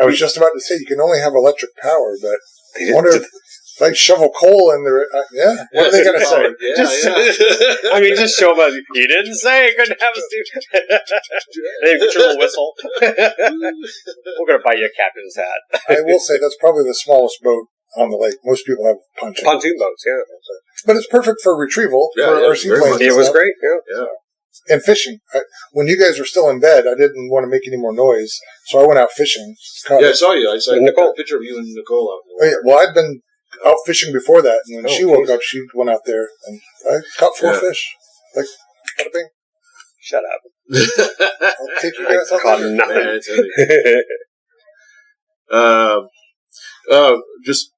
I was just about to say, you can only have electric power, but They I wonder if they shovel coal in there. What are they going to say? Yeah, I mean, just show them. You didn't say you couldn't have a steam. And then get your little whistle. We're going to buy you a captain's hat. I will say that's probably the smallest boat on the lake. Most people have pontoon boats, yeah. But it's perfect for retrieval for RC planes. It was great, yeah. And fishing. When you guys were still in bed, I didn't want to make any more noise, so I went out fishing. I saw you. I saw Nicole. a picture of you and Nicole out. Oh, yeah. Well, I'd been out fishing before that, and when she woke up, she went out there, and I caught 4 fish. Like, bada bing. Shut up. I'll take you guys out caught there. nothing. Just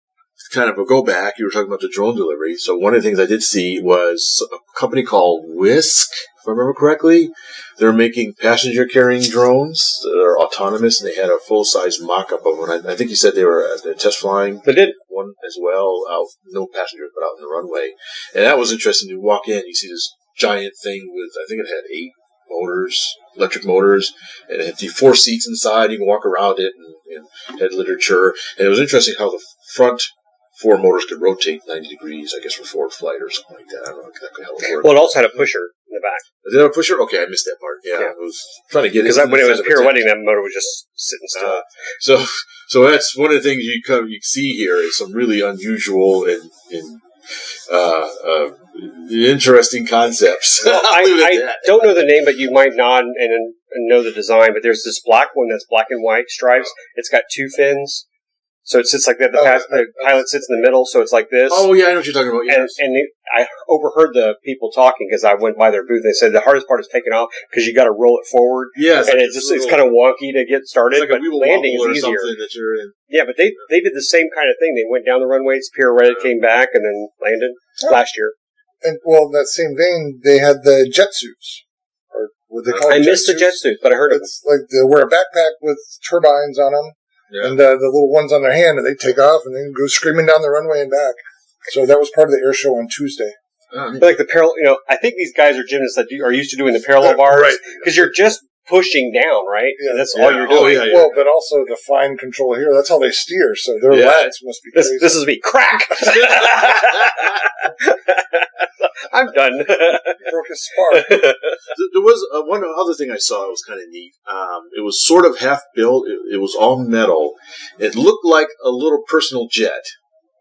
kind of a go back. You were talking about the drone delivery. So one of the things I did see was a company called Whisk, if I remember correctly. They're making passenger carrying drones that are autonomous, and they had a full size mock up of one. I think you said they were test flying. They did one as well. Out, no passengers, but out in the runway, and that was interesting. You walk in, you see this giant thing with, I think it had 8 motors, electric motors, and it had the 4 seats inside. You can walk around it and had literature. And it was interesting how the front 4 motors could rotate 90 degrees, I guess, for forward flight or something like that. I don't know exactly how it worked. Well, it also had a pusher in the back. Did it have a pusher? Okay, I missed that part. Yeah. I was trying to get it. Because when it was pirouetting, that motor was just sitting still. So that's one of the things you see here is some really unusual and interesting concepts. Well, I don't know the name, but you might nod and know the design. But there's this black one that's black and white stripes. It's got 2 fins. So it sits like that. The pilot sits in the middle, so it's like this. Oh, yeah, I know what you're talking about. Yes. And I overheard the people talking because I went by their booth. They said the hardest part is taking off because you got to roll it forward. Yes. And it's kind of wonky to get started, but landing is easier. That you're in. Yeah, but they did the same kind of thing. They went down the runways, pirouetted, came back, and then landed last year. And, well, in that same vein, they had the jet suits. Or what they call it? I missed the jet suit, but I heard it's like they wear a backpack with turbines on them. Yeah. And the little ones on their hand, and they take off and then go screaming down the runway and back. So that was part of the air show on Tuesday. Like the parallel, I think these guys are gymnasts that are used to doing the parallel bars. Right. Because you're just pushing down, right? Yeah. And that's all you're doing. Oh, yeah. Well, but also the fine control here, that's how they steer. So their lats must be crazy. This is me. Crack! I'm done. Broke his spark. There was one other thing I saw that was kind of neat. It was sort of half built. It was all metal. It looked like a little personal jet,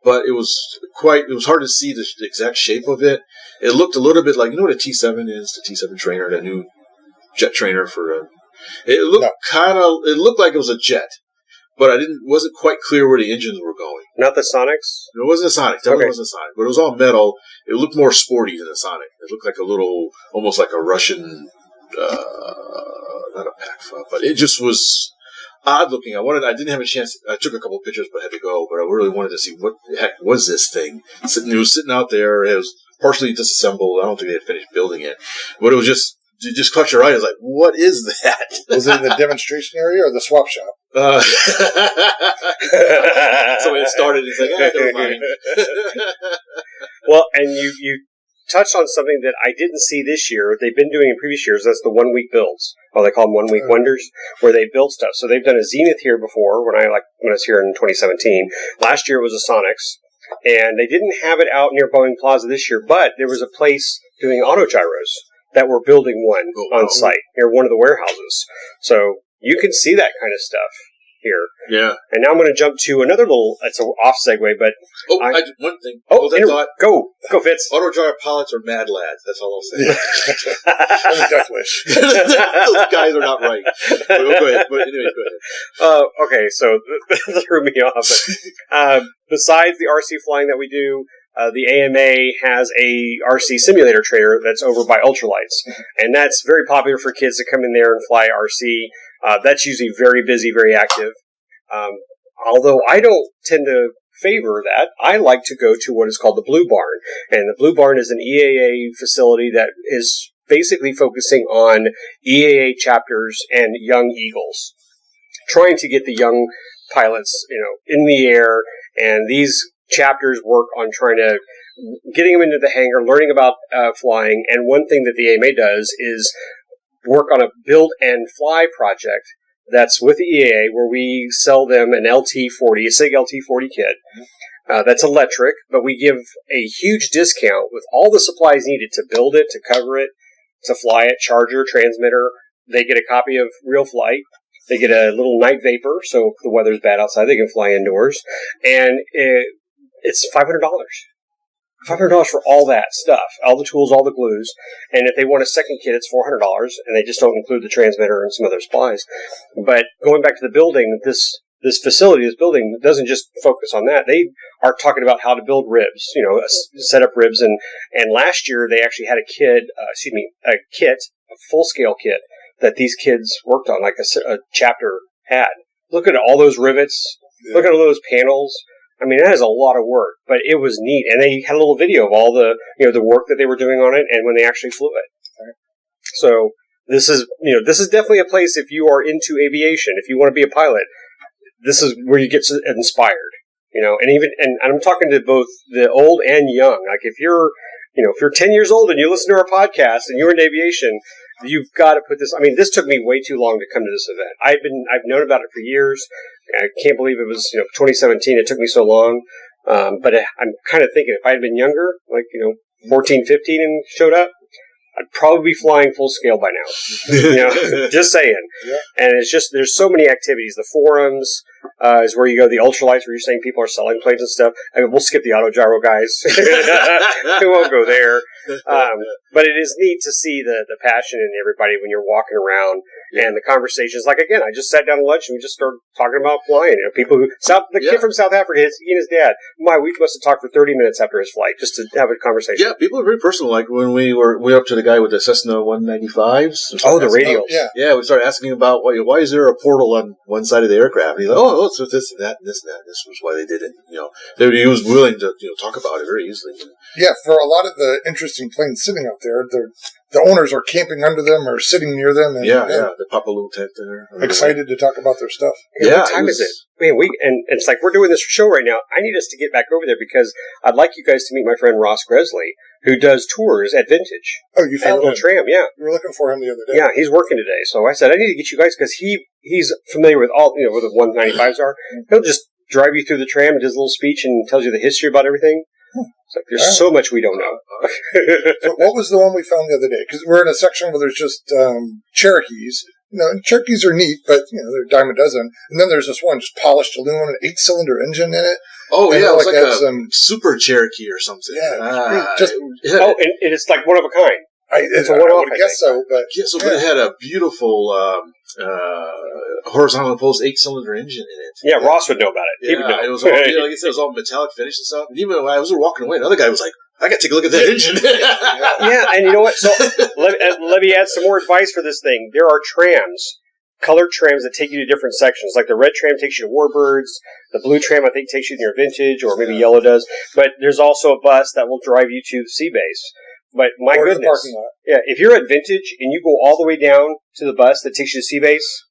but it was hard to see the exact shape of it. It looked a little bit like, you know what a T7 is? The T7 trainer, that new jet trainer it looked like it was a jet. But wasn't quite clear where the engines were going. Not the Sonics? It wasn't a Sonic. Definitely wasn't a Sonic. But it was all metal. It looked more sporty than a Sonic. It looked like a little, almost like a Russian, not a Pac-5, but it just was odd looking. I didn't have a chance. I took a couple of pictures, but I had to go. But I really wanted to see what the heck was this thing. It was sitting out there. It was partially disassembled. I don't think they had finished building it. But it was just, you just caught your eye. It's like, what is that? Was it in the demonstration area or the swap shop? So it started, it's like, never mind. Well, and you touched on something that I didn't see this year. They've been doing in previous years. That's the 1 week builds. They call them 1 week wonders, where they build stuff. So they've done a Zenith here before when I was here in 2017. Last year it was a Sonics. And they didn't have it out near Boeing Plaza this year, but there was a place doing auto gyros that were building one on site near one of the warehouses. So you can see that kind of stuff here. Yeah. And now I'm going to jump to another it's an off segue, but... one thing. Go, Fitz. Auto gyro pilots are mad lads. That's all I'll say. Yeah. Death wish. Those guys are not right. But go ahead. But anyway, go ahead. Okay, so that threw me off. But, besides the RC flying that we do, the AMA has a RC simulator trainer that's over by Ultralights. And that's very popular for kids to come in there and fly RC. That's usually very busy, very active. Although I don't tend to favor that, I like to go to what is called the Blue Barn. And the Blue Barn is an EAA facility that is basically focusing on EAA chapters and young Eagles, trying to get the young pilots, in the air. And these chapters work on getting them into the hangar, learning about flying. And one thing that the AMA does is work on a build and fly project that's with the EAA, where we sell them an LT40, a SIG LT40 kit. That's electric, but we give a huge discount with all the supplies needed to build it, to cover it, to fly it, charger, transmitter. They get a copy of Real Flight. They get a little night vapor, so if the weather's bad outside, they can fly indoors. And it's $500. $500 for all that stuff, all the tools, all the glues. And if they want a second kit, it's $400, and they just don't include the transmitter and some other supplies. But going back to the building, this facility, this building, doesn't just focus on that. They are talking about how to build ribs, set up ribs. And last year they actually had a full-scale kit that these kids worked on, like a chapter had. Look at all those rivets. Yeah. Look at all those panels. I mean, that is a lot of work, but it was neat. And they had a little video of all the, the work that they were doing on it and when they actually flew it. Right. So this is definitely a place if you are into aviation, if you want to be a pilot, this is where you get inspired, and I'm talking to both the old and young. Like if you're 10 years old and you listen to our podcast and you're in aviation, you've got to put this. I mean, this took me way too long to come to this event. I've known about it for years. I can't believe it was 2017. It took me so long. But I'm kind of thinking if I had been younger, 14, 15, and showed up, I'd probably be flying full scale by now. Just saying. Yeah. And it's just, there's so many activities. The forums is where you go. The ultralights, where you're saying people are selling planes and stuff. I mean, we'll skip the auto gyro guys. We won't go there. But it is neat to see the passion in everybody when you're walking around And the conversations, like, again, I just sat down to lunch and we just started talking about flying. People kid from South Africa, he and his dad, we must have talked for 30 minutes after his flight just to have a conversation. Yeah, people are very personal. Like when we went up to the guy with the Cessna 195s. Oh, the radials. Yeah, we started asking about why is there a portal on one side of the aircraft? And he's like, it's with this and that and this and that. This was why they did it. He was willing to talk about it very easily. Yeah, for a lot of the interesting planes sitting out there, the owners are camping under them or sitting near them. And, they pop a little tent there. Excited to talk about their stuff. What time is it? Man, and it's like we're doing this show right now. I need us to get back over there because I'd like you guys to meet my friend Ross Gresley, who does tours at Vintage. Oh, you found him? Tram, yeah. We were looking for him the other day. Yeah, he's working today. So I said, I need to get you guys because he's familiar with all, where the 195s are. He'll just drive you through the tram and does a little speech and tells you the history about everything. It's like there's so much we don't know. So what was the one we found the other day? Because we're in a section where there's just Cherokees. And Cherokees are neat, but they're a dime a dozen. And then there's this one, just polished aluminum, an 8-cylinder engine in it. Oh, and it was like a Super Cherokee or something. Yeah, and it's like one of a kind. It's a one-off, I guess so. But but it had a beautiful horizontal post 8-cylinder engine in it. Yeah, Ross would know about it. He would know. It was all, like I said, it was all metallic finish and stuff. And even when I was walking away, another guy was like, I got to take a look at that engine. Yeah, and you know what? So let me add some more advice for this thing. There are trams, colored trams that take you to different sections. Like the red tram takes you to Warbirds. The blue tram, I think, takes you near Vintage, or maybe yellow does. But there's also a bus that will drive you to the sea base. But my goodness, if you're at Vintage and you go all the way down to the bus that takes you to sea base,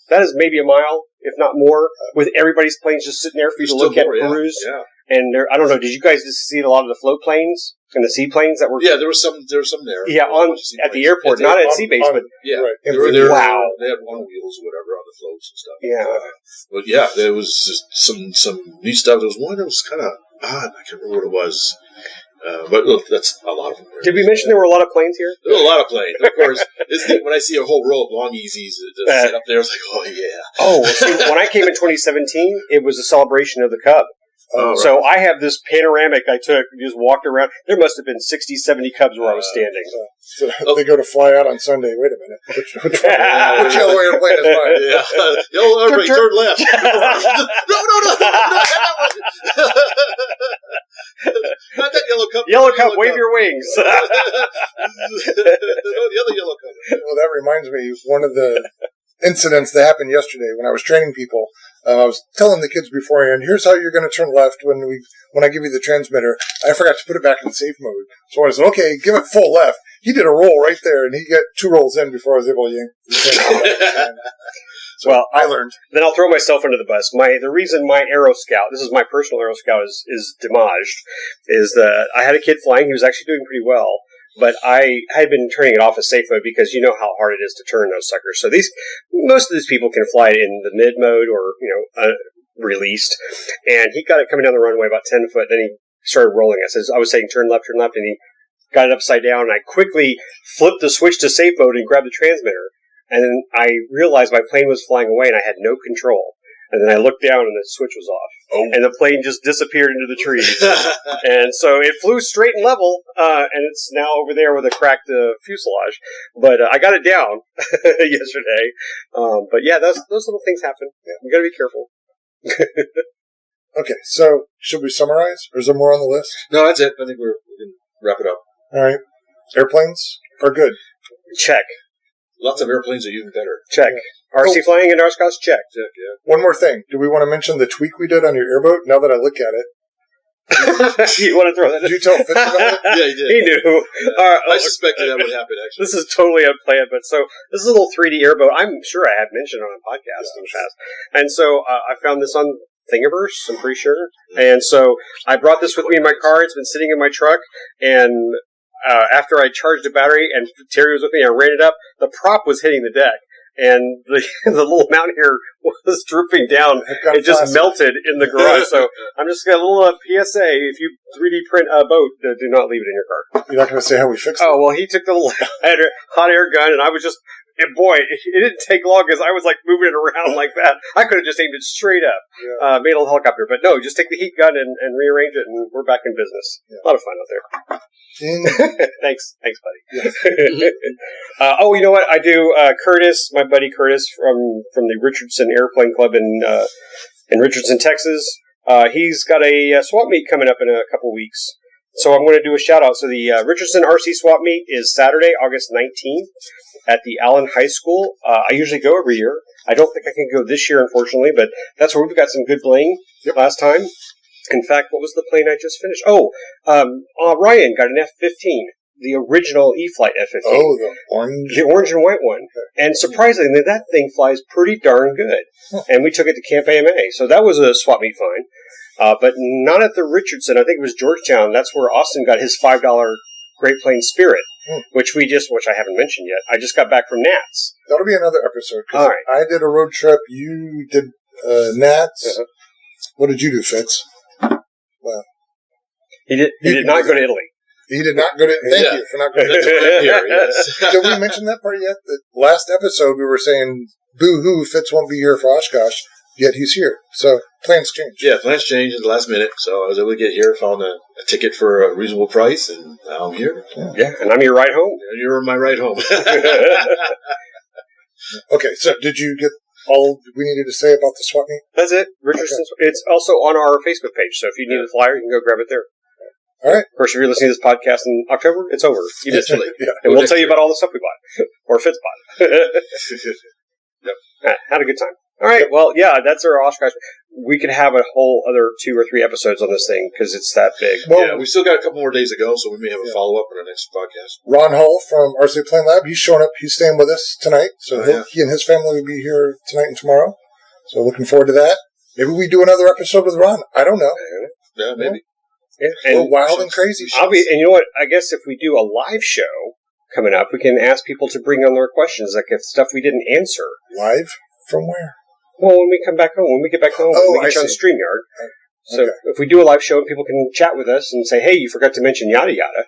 that is maybe a mile, if not more, with everybody's planes just sitting there for you to look at and peruse. Yeah. And I don't know, did you guys just see a lot of the float planes and the seaplanes that were? Yeah, there was some there. Yeah, at the airport, not at sea base, but right. They were wow. They had one wheels or whatever on the floats and stuff. Yeah, but yeah, there was just some neat stuff. There was one that was kind of odd. I can't remember what it was. But look, that's a lot of them. Did we mention there were a lot of planes here? There were a lot of planes. Of course, it's neat when I see a whole row of long easies just sit up there. It's like, oh, yeah. Oh, see, when I came in 2017, it was a celebration of the Cub. So I have this panoramic I took and just walked around. There must have been 60, 70 Cubs where I was standing. So they go to fly out on Sunday. Wait a minute. Which yellow airplane is mine? Yeah. Yellow airplane, turn left. No. Not that yellow Cub. Yellow Cub, wave your wings. No, the other yellow Cub. Well, that reminds me, one of the incidents that happened yesterday when I was training people. I was telling the kids beforehand, here's how you're going to turn left when I give you the transmitter. I forgot to put it back in safe mode. So I said, okay, give it full left. He did a roll right there, and he got 2 rolls in before I was able to yank. So well, I learned. Then I'll throw myself under the bus. The reason my Aero Scout, this is my personal Aero Scout, is demaged, is that I had a kid flying. He was actually doing pretty well. But I had been turning it off as safe mode because you know how hard it is to turn those suckers. So most of these people can fly it in the mid mode or, released. And he got it coming down the runway about 10 foot. Then he started rolling. I was saying turn left, and he got it upside down. And I quickly flipped the switch to safe mode and grabbed the transmitter. And then I realized my plane was flying away and I had no control. And then I looked down and the switch was off. Oh. And the plane just disappeared into the trees. And so it flew straight and level, and it's now over there with a cracked fuselage. But I got it down yesterday. But yeah, those little things happen. Yeah. You got to be careful. Okay, so should we summarize? Or is there more on the list? No, that's it. I think we can wrap it up. All right. Airplanes are good. Check. Lots of airplanes are even better. Check. Yeah. RC flying in Oshkosh? Check. Yeah. One more thing. Do we want to mention the tweak we did on your airboat? Now that I look at it. You want to throw that in? Did you tell Fitz about it? Yeah, he did. He knew. Yeah. I suspected that would happen, actually. This is totally unplanned, but so this is a little 3D airboat. I'm sure I have mentioned on a podcast in the past. And so I found this on Thingiverse, I'm pretty sure. And so I brought this with me in my car. It's been sitting in my truck, and after I charged the battery and Terry was with me, I ran it up. The prop was hitting the deck, and the little mountain hair was drooping down. It just melted in the garage. So I'm just got a little PSA: if you 3D print a boat, do not leave it in your car. You're not going to say how we fixed it? Oh well, he took the little hot air gun, and I was just And boy, it didn't take long because I was like moving it around like that. I could have just aimed it straight up, made a little helicopter. But no, just take the heat gun and rearrange it, and we're back in business. Yeah. A lot of fun out there. Thanks, buddy. Yes. You know what? I do. Curtis, my buddy Curtis from the Richardson Airplane Club in Richardson, Texas. He's got a swap meet coming up in a couple weeks. So I'm going to do a shout out. So the Richardson RC swap meet is Saturday, August 19th at the Allen High School. I usually go every year. I don't think I can go this year, unfortunately, but that's where we've got some good bling last time. In fact, what was the plane I just finished? Ryan got an F-15, the original E-Flight F-15. Oh, the orange? The orange and white one. And surprisingly, that thing flies pretty darn good. Huh. And we took it to Camp AMA. So that was a swap meet fine. But not at the Richardson. I think it was Georgetown. That's where Austin got his $5 Great Plains Spirit, which I haven't mentioned yet. I just got back from Nats. That'll be another episode. All right. I did a road trip. You did Nats. Uh-huh. What did you do, Fitz? Well, he did not go to Italy. He did not go to. Thank you for not going to Italy. Yes. Did we mention that part yet? The last episode we were saying, boo-hoo, Fitz won't be here for Oshkosh. Yet he's here. So plans changed. Yeah, plans changed at the last minute. So I was able to get here, found a ticket for a reasonable price, and now I'm here. Yeah, and I'm your ride home. And you're my ride home. Okay, so did you get all we needed to say about the swap meet? That's it. Richardson's. Okay. It's also on our Facebook page. So if you need a flyer, you can go grab it there. All right. Of course, if you're listening to this podcast in October, it's over. You missed it. And we'll tell you about all the stuff we bought. Or Fitz bought. Had a good time. All right. Well, yeah, that's our Oshkosh. We could have a whole other 2 or 3 episodes on this thing because it's that big. Well, we still got a couple more days to go, so we may have a follow-up on our next podcast. Ron Hull from RC Plane Lab, he's showing up. He's staying with us tonight. So he and his family will be here tonight and tomorrow. So looking forward to that. Maybe we do another episode with Ron. I don't know. Yeah, maybe. Yeah. We're wild and crazy. And you know what? I guess if we do a live show coming up, we can ask people to bring on their questions, like if stuff we didn't answer. Live? From where? Well, when we get back home, we get you on StreamYard. So if we do a live show and people can chat with us and say, hey, you forgot to mention yada yada,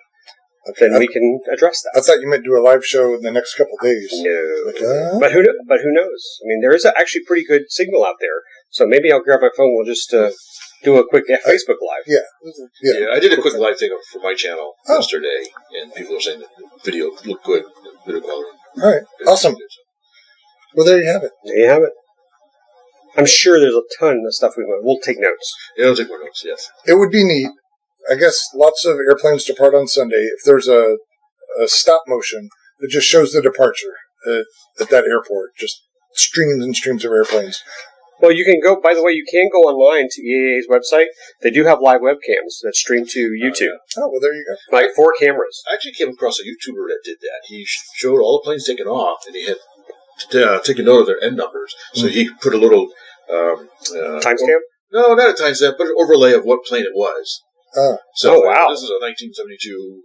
then we can address that. I thought you meant do a live show in the next couple of days. No. But who knows? I mean, there is actually pretty good signal out there. So maybe I'll grab my phone. We'll just do a quick Facebook Live. Yeah, I did a quick live thing for my channel yesterday, and people were saying that the video looked good, video quality. All right, awesome. Well, there you have it. There you have it. I'm sure there's a ton of stuff we'll take notes. Yeah, we'll take more notes, yes. It would be neat. I guess lots of airplanes depart on Sunday. If there's a stop motion that just shows the departure at that airport, just streams and streams of airplanes. Well, you can go, by the way, you can go online to EAA's website. They do have live webcams that stream to YouTube. Oh, well, there you go. Like 4 cameras. I actually came across a YouTuber that did that. He showed all the planes taking off, and he had taken note of their end numbers. So he put a little... timestamp? No, not a timestamp, but an overlay of what plane it was. Oh, wow. This is a 1972,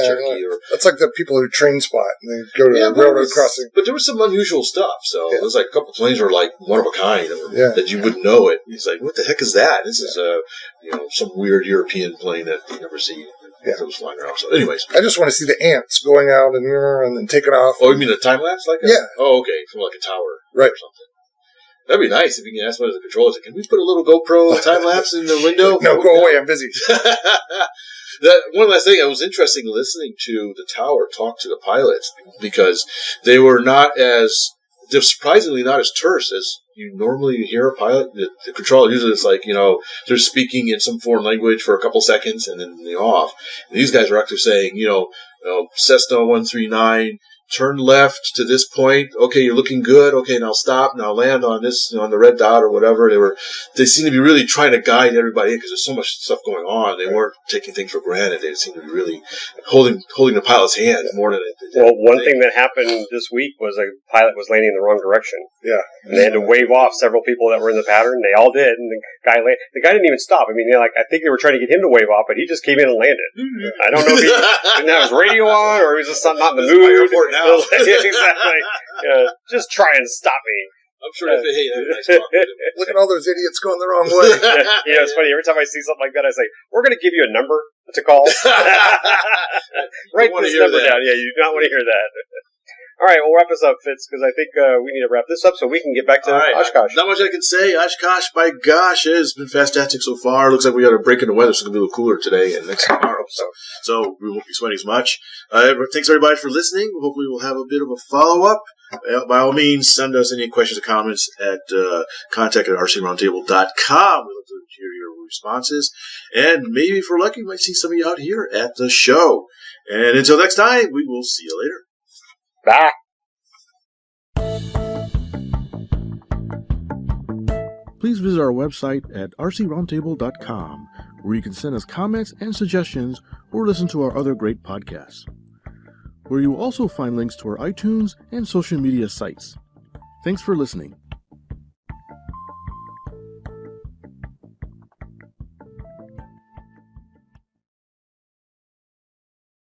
Cherokee. That's like the people who train spot and they go to a railroad crossing. But there was some unusual stuff. So there's like a couple of planes were like one of a kind that you wouldn't know it. He's like, what the heck is that? This is some weird European plane that you never see. That was flying around. So, anyways, I just want to see the ants going out and then taking off. Oh, you mean a time lapse like that? Yeah. Oh, okay, from like a tower, right, or something. That'd be nice if you can ask one of the controllers. Can we put a little GoPro time lapse in the window? No, go away. I'm busy. One last thing. It was interesting listening to the tower talk to the pilots because they're surprisingly not as terse as you normally hear a pilot. The controller usually is like, they're speaking in some foreign language for a couple seconds and then they're off. And these guys are actually saying, Cessna 139. Turn left to this point. Okay, you're looking good. Okay, now stop. Now land on this, on the red dot or whatever. They seem to be really trying to guide everybody in because there's so much stuff going on. They weren't taking things for granted. They seemed to be really holding the pilot's hand more than they did. Well, one thing that happened this week was a pilot was landing in the wrong direction. Yeah. And they had to wave off several people that were in the pattern. They all did. And the guy didn't even stop. I mean, I think they were trying to get him to wave off, but he just came in and landed. Mm-hmm. I don't know if he didn't have his radio on or he was just not in the mood. Now. Exactly. Just try and stop me. I'm sure if they hate it. Look at all those idiots going the wrong way. It's funny. Every time I see something like that, I say, we're going to give you a number to call. Write this number down. Yeah, you do not want to hear that. All right, we'll wrap this up, Fitz, because I think we need to wrap this up so we can get back to Oshkosh. Not much I can say. Oshkosh, by gosh, it has been fantastic so far. Looks like we got a break in the weather, so it's going to be a little cooler today and next tomorrow. So we won't be sweating as much. Thanks, everybody, for listening. Hopefully we'll have a bit of a follow-up. By all means, send us any questions or comments at contact@rcroundtable.com. We'd love to hear your responses. And maybe if we're lucky, we might see some of you out here at the show. And until next time, we will see you later. Bye. Please visit our website at rcroundtable.com, where you can send us comments and suggestions or listen to our other great podcasts, where you will also find links to our iTunes and social media sites. Thanks for listening.